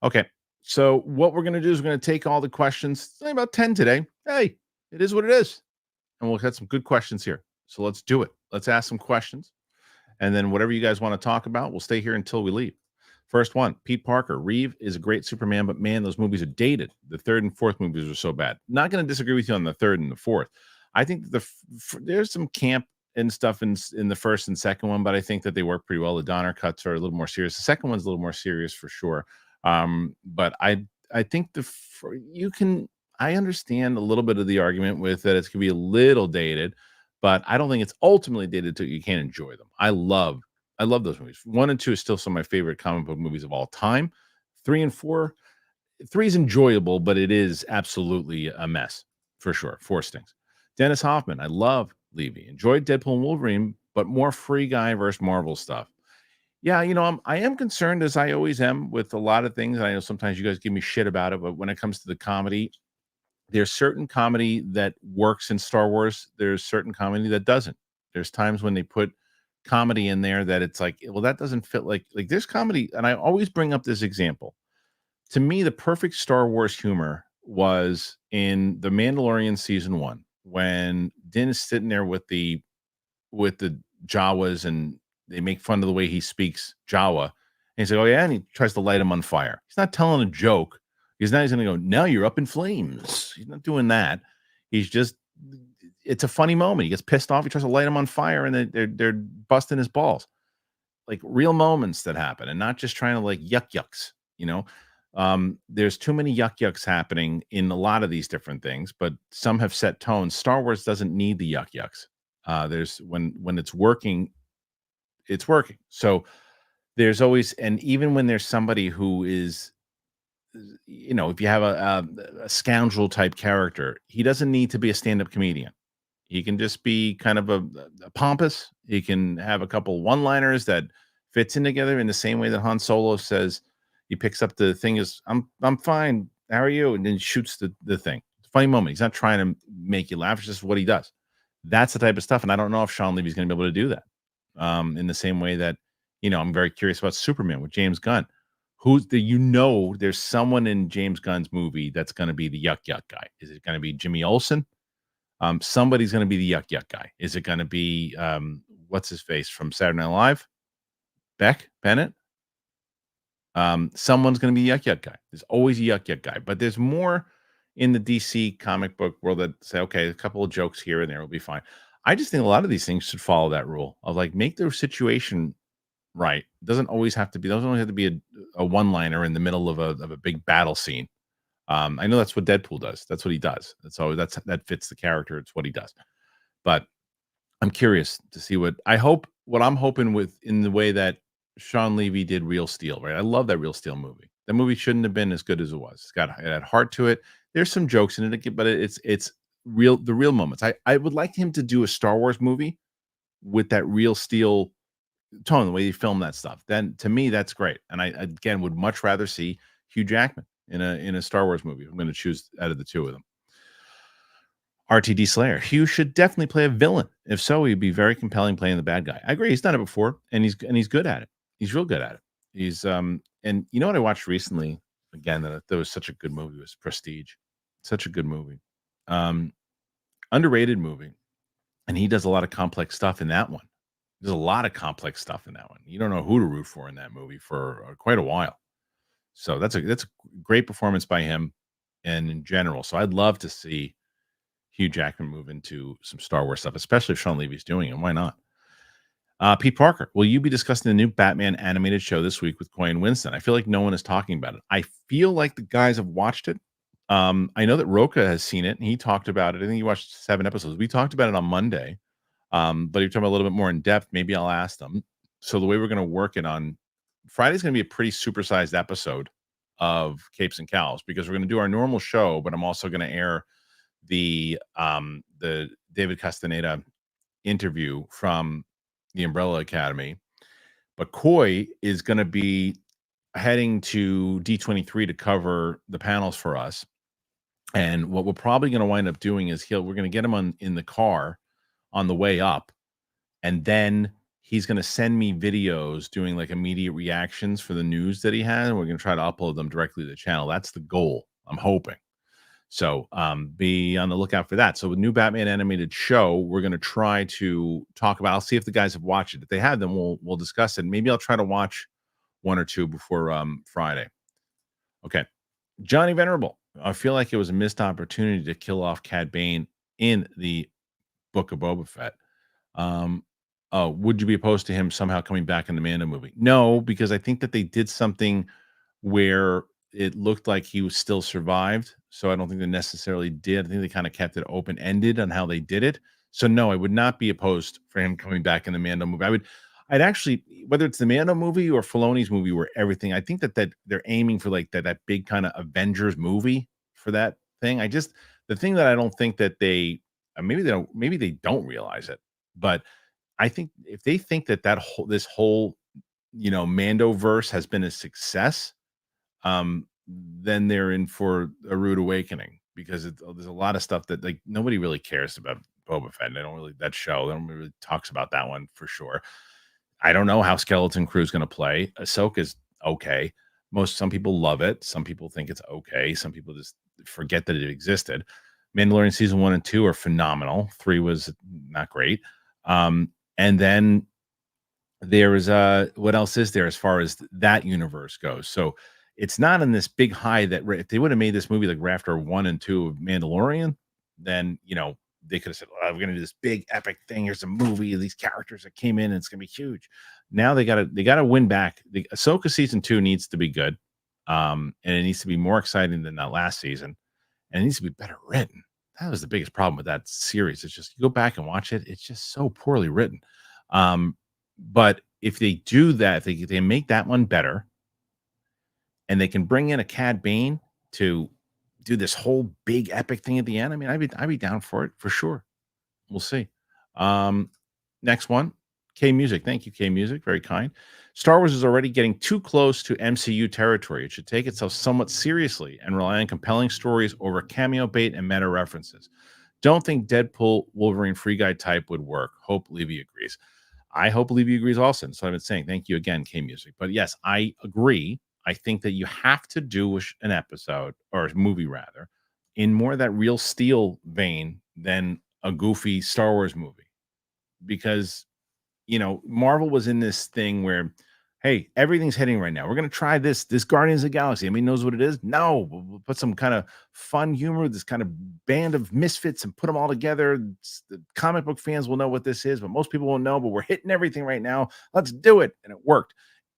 Okay. So what we're going to do is we're going to take all the questions. It's only about 10 today. Hey, it is what it is. And we'll get some good questions here. So let's do it. Let's ask some questions. And then whatever you guys want to talk about, we'll stay here until we leave. First one, Pete Parker. Reeve is a great Superman, but man, those movies are dated. The third and fourth movies are so bad. Not going to disagree with you on the third and the fourth. I think there's some camp and stuff in the first and second one, but I think that they work pretty well. The Donner cuts are a little more serious. The second one's a little more serious for sure. But I think I understand a little bit of the argument with that. It's going to be a little dated, but I don't think it's ultimately dated till you can't enjoy them. I love those movies. 1 and 2 is still some of my favorite comic book movies of all time. 3 and 4, 3 is enjoyable, but it is absolutely a mess for sure. 4 stings. Dennis Hoffman. I love Levy. Enjoyed Deadpool and Wolverine, but more Free Guy versus Marvel stuff. Yeah, I am concerned, as I always am, with a lot of things. I know sometimes you guys give me shit about it, but when it comes to the comedy, there's certain comedy that works in Star Wars. There's certain comedy that doesn't. There's times when they put comedy in there that it's like, well, that doesn't fit. Like there's comedy, and I always bring up this example. To me, the perfect Star Wars humor was in The Mandalorian season 1, when Din is sitting there with the Jawas, and they make fun of the way he speaks Jawa. And he's like, oh yeah, and he tries to light him on fire. He's not telling a joke. He's going to go, now you're up in flames. He's not doing that. It's a funny moment. He gets pissed off. He tries to light him on fire, and they're busting his balls. Like real moments that happen, and not just trying to like yucks. There's too many yucks happening in a lot of these different things, but some have set tones. Star Wars doesn't need the yucks. There's when it's working, it's working. So there's always, and even when there's somebody who is, if you have a scoundrel type character, he doesn't need to be a stand-up comedian. He can just be kind of a pompous. He can have a couple one-liners that fits in together in the same way that Han Solo says, he picks up the thing is, I'm fine. How are you? And then shoots the thing. It's a funny moment. He's not trying to make you laugh. It's just what he does. That's the type of stuff. And I don't know if Shawn Levy is going to be able to do that. In the same way that, I'm very curious about Superman with James Gunn. There's someone in James Gunn's movie that's going to be the yuck guy. Is it going to be Jimmy Olsen? Somebody's going to be the yuck guy. Is it going to be what's his face from Saturday Night Live? Bennett? Someone's going to be the yuck guy. There's always a yuck guy, but there's more in the DC comic book world that say, okay, a couple of jokes here and there will be fine. I just think a lot of these things should follow that rule of like make their situation right. Doesn't always have to be a one-liner in the middle of a big battle scene. I know that's what Deadpool does. That's what he does. That fits the character. It's what he does. But I'm curious to see what I'm hoping with in the way that Shawn Levy did Real Steel, right? I love that Real Steel movie. That movie shouldn't have been as good as it was. It had heart to it. There's some jokes in it, but it's real, the real moments. I would like him to do a Star Wars movie with that Real Steel tone, the way he filmed that stuff. Then to me, that's great. And I again would much rather see Hugh Jackman in a Star Wars movie. I'm going to choose out of the two of them. RTD Slayer. Hugh should definitely play a villain. If so, he'd be very compelling playing the bad guy. I agree. He's done it before, and he's good at it. He's real good at it. He's and you know what I watched recently? Again, that was such a good movie. Was Prestige. Such a good movie. Underrated movie. And he does a lot of complex stuff in that one. There's a lot of complex stuff in that one. You don't know who to root for in that movie for quite a while. So that's a great performance by him, and in general. So I'd love to see Hugh Jackman move into some Star Wars stuff, especially if Shawn Levy's doing it. Why not? Pete Parker, will you be discussing the new Batman animated show this week with Coy and Winston? I feel like no one is talking about it. I feel like the guys have watched it. I know that Roca has seen it, and he talked about it. I think he watched 7 episodes. We talked about it on Monday, but you're talking about a little bit more in depth. Maybe I'll ask them. So the way we're going to work it on Friday's going to be a pretty supersized episode of Capes and Cows, because we're going to do our normal show, but I'm also going to air the David Castaneda interview from the Umbrella Academy. But Coy is going to be heading to D23 to cover the panels for us. And what we're probably going to wind up doing is we're going to get him in the car on the way up, and then he's going to send me videos doing like immediate reactions for the news that he has, and we're going to try to upload them directly to the channel. That's the goal, I'm hoping. So be on the lookout for that. So with new Batman animated show, we're going to try to talk about. I'll see if the guys have watched it. If they have, then we'll discuss it. Maybe I'll try to watch 1 or 2 before Friday. Okay, Johnny Venerable. I feel like it was a missed opportunity to kill off Cad Bane in the Book of Boba Fett. Would you be opposed to him somehow coming back in the Mando movie? No, because I think that they did something where it looked like he was still survived. So I don't think they necessarily did. I think they kind of kept it open-ended on how they did it. So no, I would not be opposed for him coming back in the Mando movie. I'd actually, whether it's the Mando movie or Filoni's movie, where everything, I think that they're aiming for like that big kind of Avengers movie for that thing. The thing that I don't think that maybe they don't realize it, but I think if they think that this whole Mando verse has been a success, then they're in for a rude awakening, because there's a lot of stuff that like nobody really cares about Boba Fett. They don't really talks about that one for sure. I don't know how Skeleton Crew is going to play. Ahsoka's okay. Some people love it. Some people think it's okay. Some people just forget that it existed. Mandalorian season 1 and 2 are phenomenal. 3 was not great. And then there is what else is there as far as that universe goes? So it's not in this big high that if they would have made this movie like right after 1 and 2 of Mandalorian, then they could have said, we're going to do this big epic thing. Here's a movie of these characters that came in, and it's going to be huge. Now they got to win back. The Ahsoka season 2 needs to be good. And it needs to be more exciting than that last season. And it needs to be better written. That was the biggest problem with that series. It's just, you go back and watch it. It's just so poorly written. But if they do that, if they make that one better, and they can bring in a Cad Bane to do this whole big epic thing at the end, I mean, I'd be down for it for sure. We'll see. Next one, K Music. Thank you, K Music. Very kind. Star Wars is already getting too close to MCU territory. It should take itself somewhat seriously and rely on compelling stories over cameo bait and meta references. Don't think Deadpool, Wolverine, Free Guy type would work. Hope Levy agrees. I hope Levy agrees also. So I've been saying, thank you again, K Music. But yes, I agree. I think that you have to do an episode, or a movie rather, in more of that Real Steel vein than a goofy Star Wars movie. Because, Marvel was in this thing where, hey, everything's hitting right now. We're going to try this Guardians of the Galaxy. Everybody knows what it is. No, we'll put some kind of fun humor, this kind of band of misfits, and put them all together. The comic book fans will know what this is, but most people won't know, but we're hitting everything right now. Let's do it. And it worked.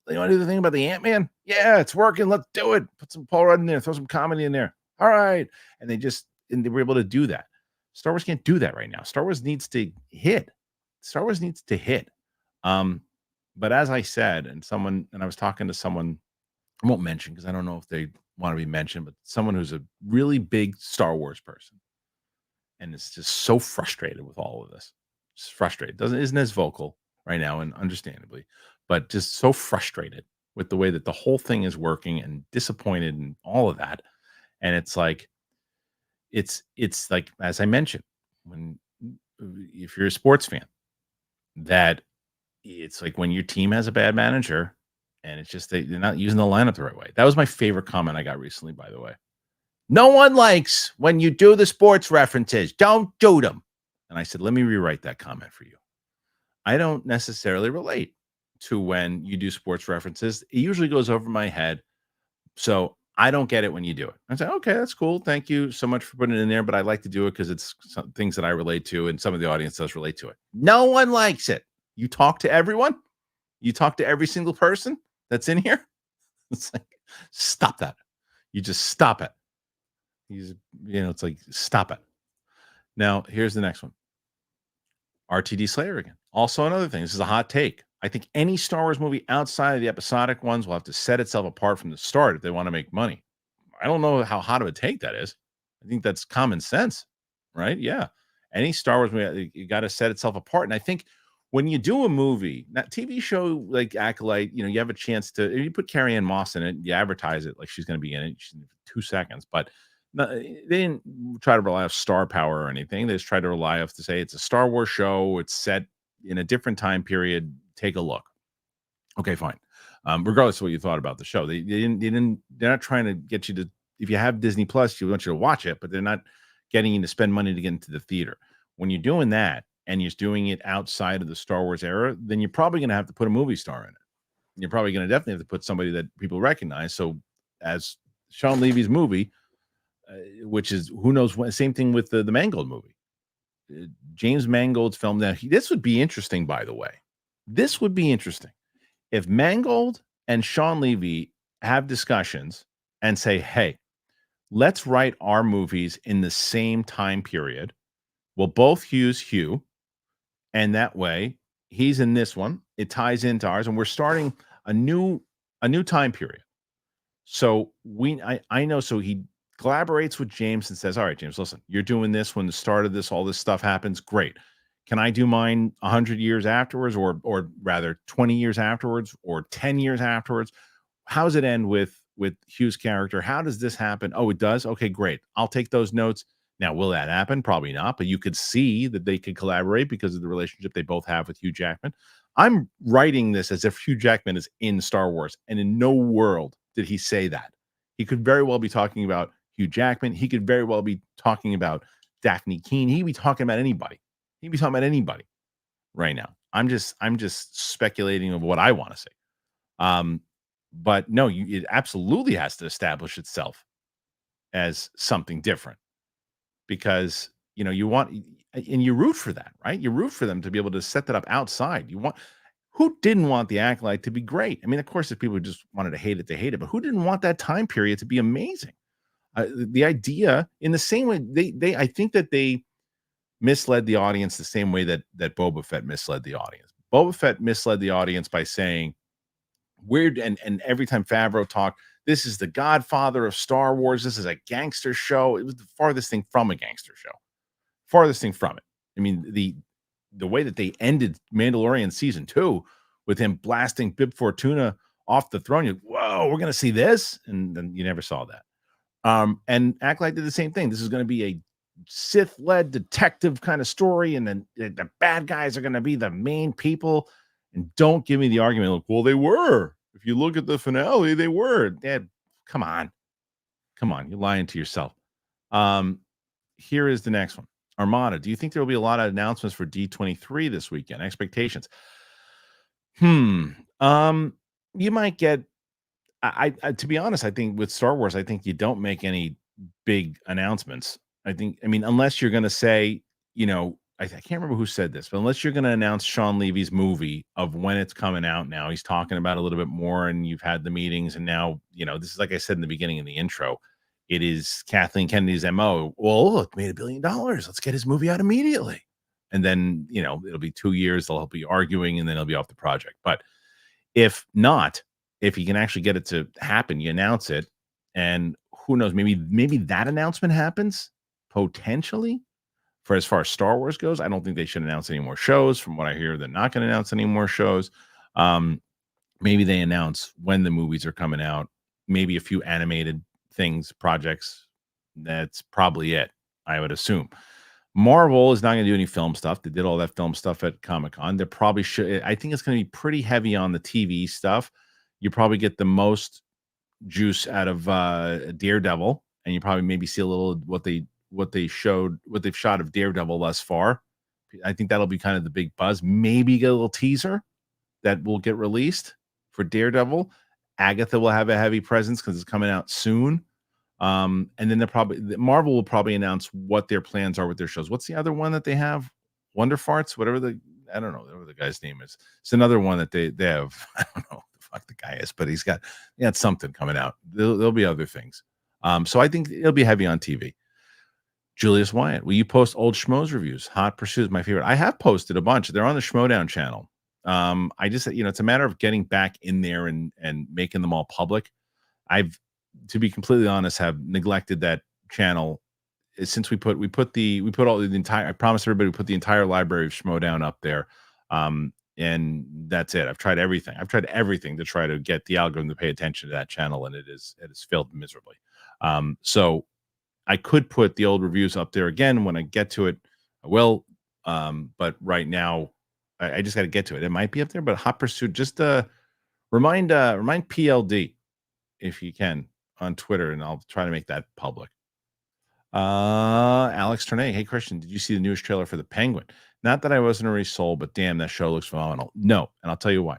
You want to do the thing about the Ant-Man? Yeah, it's working. Let's do it. Put some Paul Rudd in there. Throw some comedy in there. All right. And they were able to do that. Star Wars can't do that right now. Star Wars needs to hit. Star Wars needs to hit. But as I said, and I was talking to someone, I won't mention because I don't know if they want to be mentioned, but someone who's a really big Star Wars person and is just so frustrated with all of this. Just frustrated. Isn't as vocal right now, and understandably, but just so frustrated with the way that the whole thing is working and disappointed and all of that. And it's like, as I mentioned, if you're a sports fan, that it's like when your team has a bad manager and it's just they're not using the lineup the right way. That was my favorite comment I got recently, by the way. No one likes when you do the sports references. Don't do them. And I said, let me rewrite that comment for you. I don't necessarily relate to when you do sports references. It usually goes over my head. So I don't get it when you do it. I say, okay, that's cool. Thank you so much for putting it in there. But I like to do it because it's some things that I relate to and some of the audience does relate to it. No one likes it. You talk to everyone. You talk to every single person that's in here. It's like, stop that. You just stop it. It's like, stop it. Now, here's the next one. RTD Slayer again. Also another thing. This is a hot take. I think any Star Wars movie outside of the episodic ones will have to set itself apart from the start if they want to make money. I don't know how hot of a take that is. I think that's common sense, right? Yeah. Any Star Wars movie, you got to set itself apart. And I think when you do a movie, that TV show like Acolyte, you have a chance to, if you put Carrie Ann Moss in it, you advertise it like she's going to be in it. She's in it for 2 seconds, but they didn't try to rely on star power or anything. They just tried to rely on to say it's a Star Wars show. It's set in a different time period. Take a look. Okay, fine. Regardless of what you thought about the show, they're not trying to get you to, if you have Disney Plus, you want you to watch it, but they're not getting you to spend money to get into the theater. When you're doing that and you're doing it outside of the Star Wars era, then you're probably going to have to put a movie star in it. You're probably going to definitely have to put somebody that people recognize. So as Shawn Levy's movie, which is who knows what, same thing with the Mangold movie. James Mangold's film. Now, this would be interesting, by the way. This would be interesting if Mangold and Shawn Levy have discussions and say, hey, let's write our movies in the same time period. We'll both use Hugh. And that way he's in this one. It ties into ours. And we're starting a new time period. So I know. So he collaborates with James and says, all right, James, listen, you're doing this when the start of this, all this stuff happens. Great. Can I do mine 100 years afterwards, or rather 20 years afterwards, or 10 years afterwards? How does it end with Hugh's character? How does this happen? Oh, it does? Okay, great. I'll take those notes. Now, will that happen? Probably not, but you could see that they could collaborate because of the relationship they both have with Hugh Jackman. I'm writing this as if Hugh Jackman is in Star Wars, and in no world did he say that. He could very well be talking about Hugh Jackman. He could very well be talking about Daphne Keane. He'd be talking about anybody. He'd be talking about anybody right now. I'm just speculating of what I want to say. But no, it absolutely has to establish itself as something different, because you want, and you root for that, right? You root for them to be able to set that up outside. Who didn't want the Acolyte to be great? I mean, of course, if people just wanted to hate it, they hate it, but who didn't want that time period to be amazing? The idea, in the same way, I think that they misled the audience the same way that Boba Fett misled the audience. Boba Fett misled the audience by saying weird, and every time Favreau talked, this is the Godfather of Star Wars. This is a gangster show. It was the farthest thing from a gangster show. Farthest thing from it. I mean, the way that they ended Mandalorian season 2 with him blasting Bib Fortuna off the throne, whoa, we're gonna see this, and then you never saw that. And Acolyte did the same thing. This is going to be a Sith-led detective kind of story, and then the bad guys are going to be the main people. And don't give me the argument like, well, they were. If you look at the finale, they were. Dad, come on, you're lying to yourself. Here is the next one. Armada, do you think there will be a lot of announcements for D23 this weekend? Expectations? You might get. I to be honest, I think with Star Wars, I think you don't make any big announcements. I mean, unless you're going to say, I can't remember who said this, but unless you're going to announce Shawn Levy's movie of when it's coming out now, he's talking about a little bit more, and you've had the meetings, and now, this is like I said in the beginning of the intro, it is Kathleen Kennedy's MO. Well, it made $1 billion. Let's get his movie out immediately. And then, it'll be 2 years. They'll be arguing and then he'll be off the project. But if not, if you can actually get it to happen, you announce it. And who knows, maybe that announcement happens potentially. For as far as Star Wars goes, I don't think they should announce any more shows. From what I hear, they're not going to announce any more shows. Maybe they announce when the movies are coming out, maybe a few animated things, projects. That's probably it, I would assume. Marvel is not going to do any film stuff. They did all that film stuff at Comic-Con. They're probably should. I think it's going to be pretty heavy on the TV stuff. You probably get the most juice out of Daredevil, and you probably maybe see a little what they've shot of Daredevil thus far. I think that'll be kind of the big buzz. Maybe get a little teaser that will get released for Daredevil. Agatha will have a heavy presence because it's coming out soon. And then Marvel will probably announce what their plans are with their shows. What's the other one that they have? Wonder Farts, I don't know whatever the guy's name is. It's another one that they have. I don't know what the fuck the guy is, but he's got something coming out. There'll be other things. So I think it'll be heavy on TV. Julius Wyatt, will you post old Schmoes reviews? Hot Pursuit is my favorite. I have posted a bunch. They're on the Schmodown channel. I just, it's a matter of getting back in there and making them all public. I've, to be completely honest, have neglected that channel since we put all the entire, I promised everybody we put the entire library of Schmodown up there. And that's it. I've tried everything to try to get the algorithm to pay attention to that channel, and it is failed miserably. So I could put the old reviews up there again when I get to it. I will. But right now I just got to get to it. It might be up there, but Hot Pursuit, just remind PLD if you can on Twitter, and I'll try to make that public. Alex Tournay, hey Kristian, did you see the newest trailer for The Penguin? Not that I wasn't already sold, but damn, that show looks phenomenal. No, and I'll tell you why.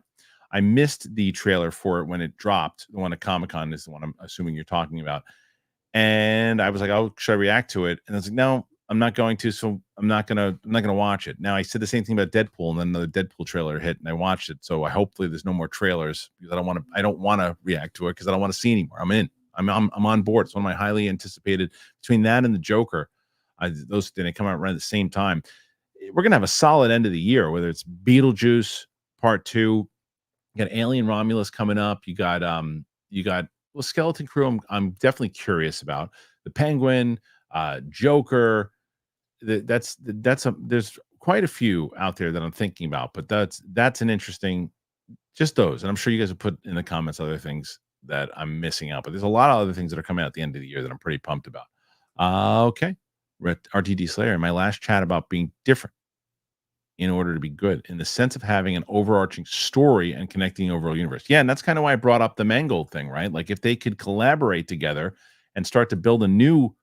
I missed the trailer for it when it dropped. The one at Comic-Con is the one I'm assuming you're talking about. And I was like, oh, should I react to it? And I was like, no, I'm not going to. So I'm not gonna watch it. Now I said the same thing about Deadpool, and then the Deadpool trailer hit, and I watched it. So hopefully there's no more trailers because I don't want to react to it because I don't want to see anymore. I'm in. I'm on board. It's one of my highly anticipated. Between that and the Joker, those didn't come out right at the same time. We're gonna have a solid end of the year, whether it's Beetlejuice Part 2, you got Alien Romulus coming up. You got Skeleton Crew. I'm definitely curious about The Penguin, Joker. There's quite a few out there that I'm thinking about, but that's an interesting. Just those, and I'm sure you guys have put in the comments other things that I'm missing out, but there's a lot of other things that are coming out at the end of the year that I'm pretty pumped about. Okay. RTD Slayer, my last chat about being different in order to be good, in the sense of having an overarching story and connecting the overall universe. Yeah, and that's kind of why I brought up the Mangold thing, right? Like if they could collaborate together and start to build a new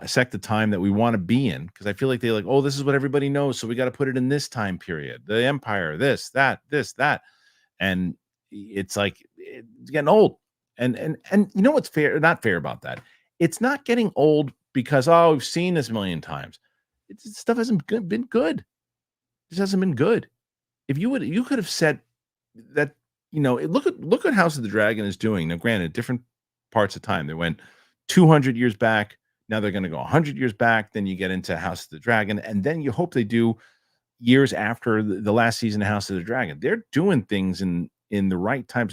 sect of time that we want to be in, because I feel like oh, this is what everybody knows, so we got to put it in this time period. The Empire, this, that, and it's like it's getting old. And you know what's not fair about that? It's not getting old because we've seen this a million times. Stuff hasn't been good. This hasn't been good. If you could have said that, look at House of the Dragon is doing. Now, granted, different parts of time. They went 200 years back. Now they're going to go 100 years back. Then you get into House of the Dragon, and then you hope they do years after the last season of House of the Dragon. They're doing things in the right time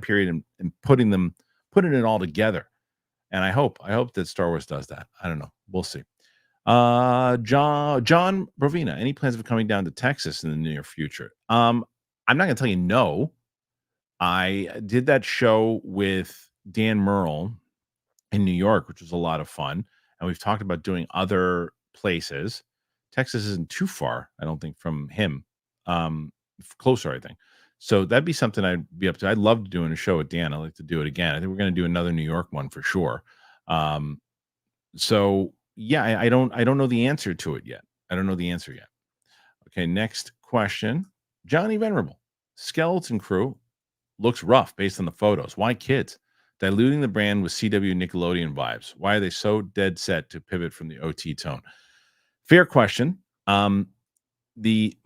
period and putting it all together. And I hope that Star Wars does that. I don't know. We'll see. John Brovina, any plans of coming down to Texas in the near future? I'm not going to tell you no. I did that show with Dan Merle in New York, which was a lot of fun. And we've talked about doing other places. Texas isn't too far, I don't think, from him. Closer, I think. So that'd be something I'd be up to. I'd love doing a show with Dan. I'd like to do it again. I think we're going to do another New York one for sure. So yeah, I don't know the answer to it yet. I don't know the answer yet. Okay, next question. Johnny Venerable. Skeleton Crew looks rough based on the photos. Why kids? Diluting the brand with CW Nickelodeon vibes. Why are they so dead set to pivot from the OT tone? Fair question. My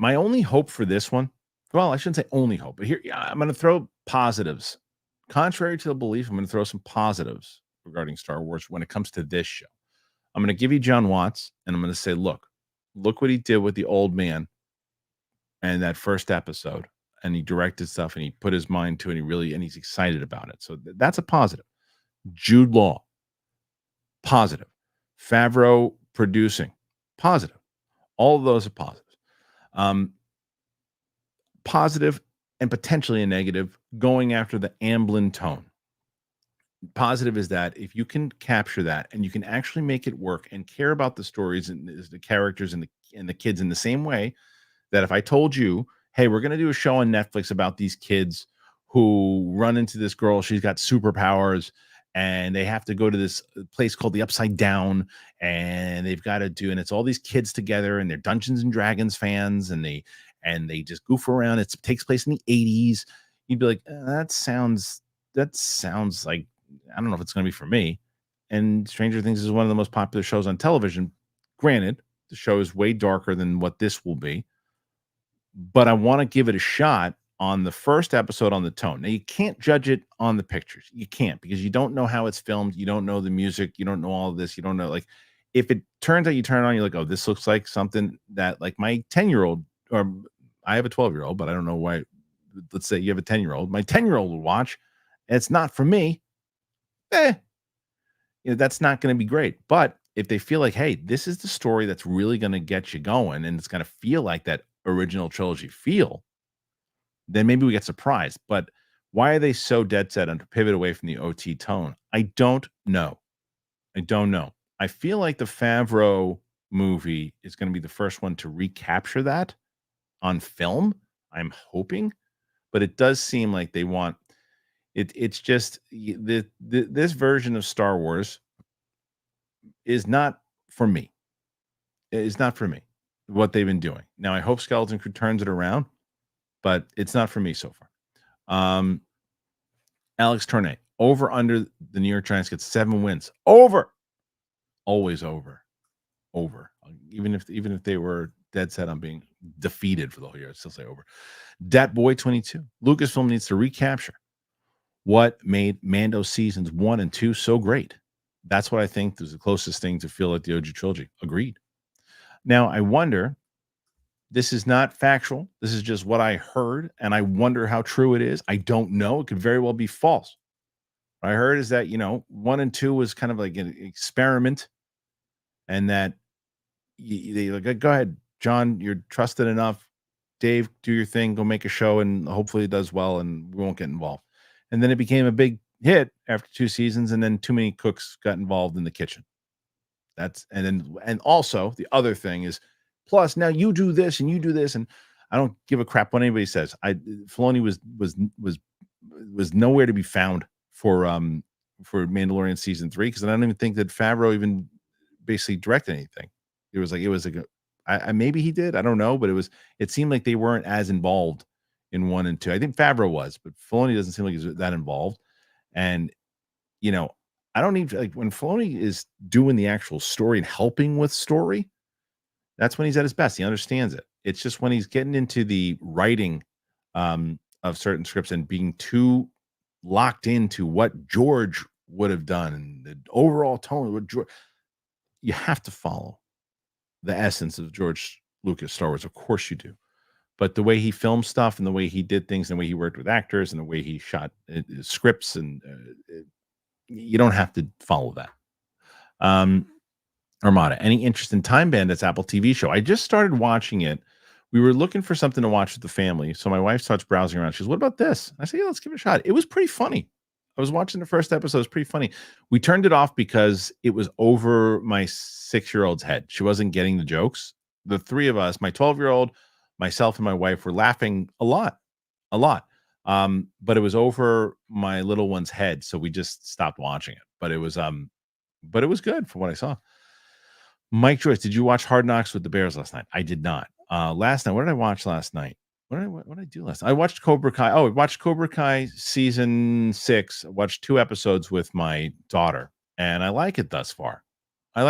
only hope for this one, well, I shouldn't say only hope, but here I'm going to throw positives. Contrary to the belief, I'm going to throw some positives regarding Star Wars when it comes to this show. I'm going to give you John Watts, and I'm going to say, look what he did with the old man and that first episode, and he directed stuff, and he put his mind to it, and he's excited about it. So that's a positive. Jude Law, positive. Favreau producing, positive. All of those are positives. Positive and potentially a negative, going after the Amblin tone. Positive is that if you can capture that and you can actually make it work and care about the stories and the characters and the kids in the same way that if I told you, hey, we're going to do a show on Netflix about these kids who run into this girl, she's got superpowers, and they have to go to this place called the Upside Down, and they've got to do, and it's all these kids together, and they're Dungeons and Dragons fans, and they just goof around. It takes place in the 80s. You'd be like, that sounds like, I don't know if it's going to be for me. And Stranger Things is one of the most popular shows on television. Granted, the show is way darker than what this will be, but I want to give it a shot on the first episode on the tone. Now, you can't judge it on the pictures. You can't, because you don't know how it's filmed. You don't know the music. You don't know all of this. You don't know, like, if it turns out you turn it on, you're like, oh, this looks like something that, like, my 10-year-old, or I have a 12-year-old, but I don't know why. Let's say you have a 10-year-old. My 10-year-old will watch. It's not for me. That's not going to be great. But if they feel like, hey, this is the story that's really going to get you going, and it's going to feel like that original trilogy feel, then maybe we get surprised. But why are they so dead set on to pivot away from the OT tone? I don't know. I feel like the Favreau movie is going to be the first one to recapture that on film. I'm hoping, but it does seem like they want it. It's just this version of Star Wars is not for me. It's not for me, what they've been doing. Now, I hope Skeleton Crew turns it around, but it's not for me so far. Alex Tournay, over under the New York Giants gets 7 wins. Over. Always over. Even if they were dead set on being defeated for the whole year, I'd still say over. Dat Boy 22. Lucasfilm needs to recapture what made Mando seasons 1 and 2 so great. That's what I think is the closest thing to feel like the OG trilogy. Agreed. Now, I wonder, this is not factual. This is just what I heard, and I wonder how true it is. I don't know. It could very well be false. What I heard is that, 1 and 2 was kind of like an experiment, and that they like, go ahead, John, you're trusted enough. Dave, do your thing. Go make a show, and hopefully it does well, and we won't get involved. And then it became a big hit after 2 seasons, and then too many cooks got involved in the kitchen. And also the other thing is, plus now you do this and you do this, and I don't give a crap what anybody says. Filoni was nowhere to be found for Mandalorian season 3, because I don't even think that Favreau even basically directed anything. Maybe he did, I don't know, but it seemed like they weren't as involved in 1 and 2. I think Favreau was, but Filoni doesn't seem like he's that involved. And I don't need to, like, when Filoni is doing the actual story and helping with story, that's when he's at his best. He understands it. It's just when he's getting into the writing of certain scripts and being too locked into what George would have done and the overall tone of George, you have to follow the essence of George Lucas Star Wars. Of course you do. But the way he filmed stuff and the way he did things and the way he worked with actors and the way he shot scripts, and you don't have to follow that. Armada, any interest in Time Bandits Apple TV show? I just started watching it. We were looking for something to watch with the family, so my wife starts browsing around. She goes, what about this? I said, yeah, let's give it a shot. It was pretty funny. I was watching the first episode. It was pretty funny. We turned it off because it was over my 6-year-old's head. She wasn't getting the jokes. The 3 of us, my 12-year-old, myself, and my wife, were laughing a lot. But it was over my little one's head, so we just stopped watching it. But it was good from what I saw. Mike Joyce, did you watch Hard Knocks with the Bears last night? I did not. Last night, what did I watch last night? What did I do last night? I watched Cobra Kai. Oh, I watched Cobra Kai season 6. I watched 2 episodes with my daughter, and I like it thus far. Yeah,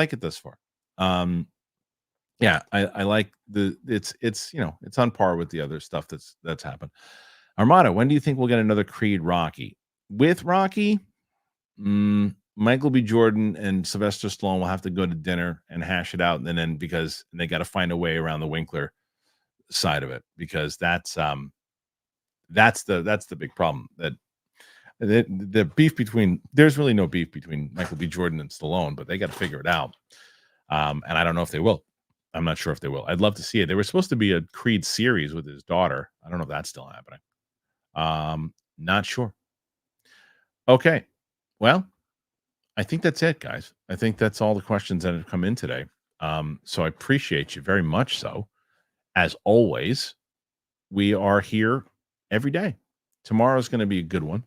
I like it's on par with the other stuff that's happened. Armada, when do you think we'll get another Creed Rocky? With Rocky, Michael B. Jordan and Sylvester Stallone will have to go to dinner and hash it out, and then because they got to find a way around the Winkler side of it, because that's the big problem. That the beef between, there's really no beef between Michael B. Jordan and Stallone, but they got to figure it out. And I don't know if they will. I'm not sure if they will. I'd love to see it. There was supposed to be a Creed series with his daughter. I don't know if that's still happening. Not sure. Okay. Well, I think that's it, guys. I think that's all the questions that have come in today. So I appreciate you very much. So, as always, we are here every day. Tomorrow's going to be a good one,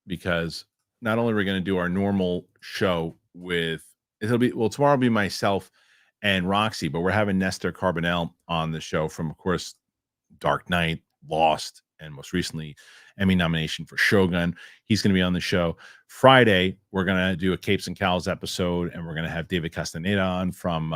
because not only are we going to do our normal show with, tomorrow will be myself and Roxy, but we're having Nestor Carbonell on the show from, of course, Dark Knight, Lost, and most recently Emmy nomination for Shogun. He's going to be on the show. Friday, we're going to do a Capes and Cows episode, and we're going to have David Castaneda on from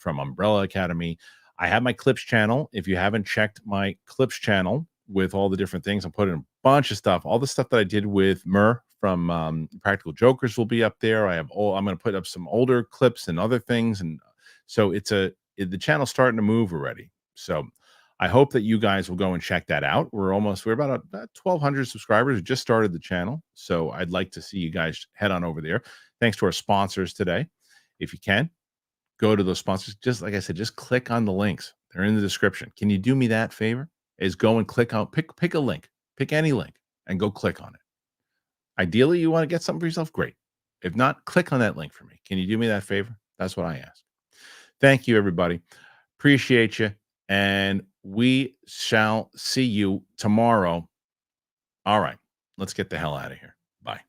Umbrella Academy. I have my Clips channel. If you haven't checked my Clips channel with all the different things, I'm putting a bunch of stuff. All the stuff that I did with Murr from Practical Jokers will be up there. I'm going to put up some older clips and other things, and so the channel's starting to move already. So I hope that you guys will go and check that out. We're about 1,200 subscribers. We just started the channel, so I'd like to see you guys head on over there. Thanks to our sponsors today. If you can, go to those sponsors. Just like I said, just click on the links. They're in the description. Can you do me that favor? Is go and click on, pick a link, pick any link, and go click on it. Ideally, you want to get something for yourself? Great. If not, click on that link for me. Can you do me that favor? That's what I ask. Thank you, everybody. Appreciate you. And we shall see you tomorrow. All right. Let's get the hell out of here. Bye.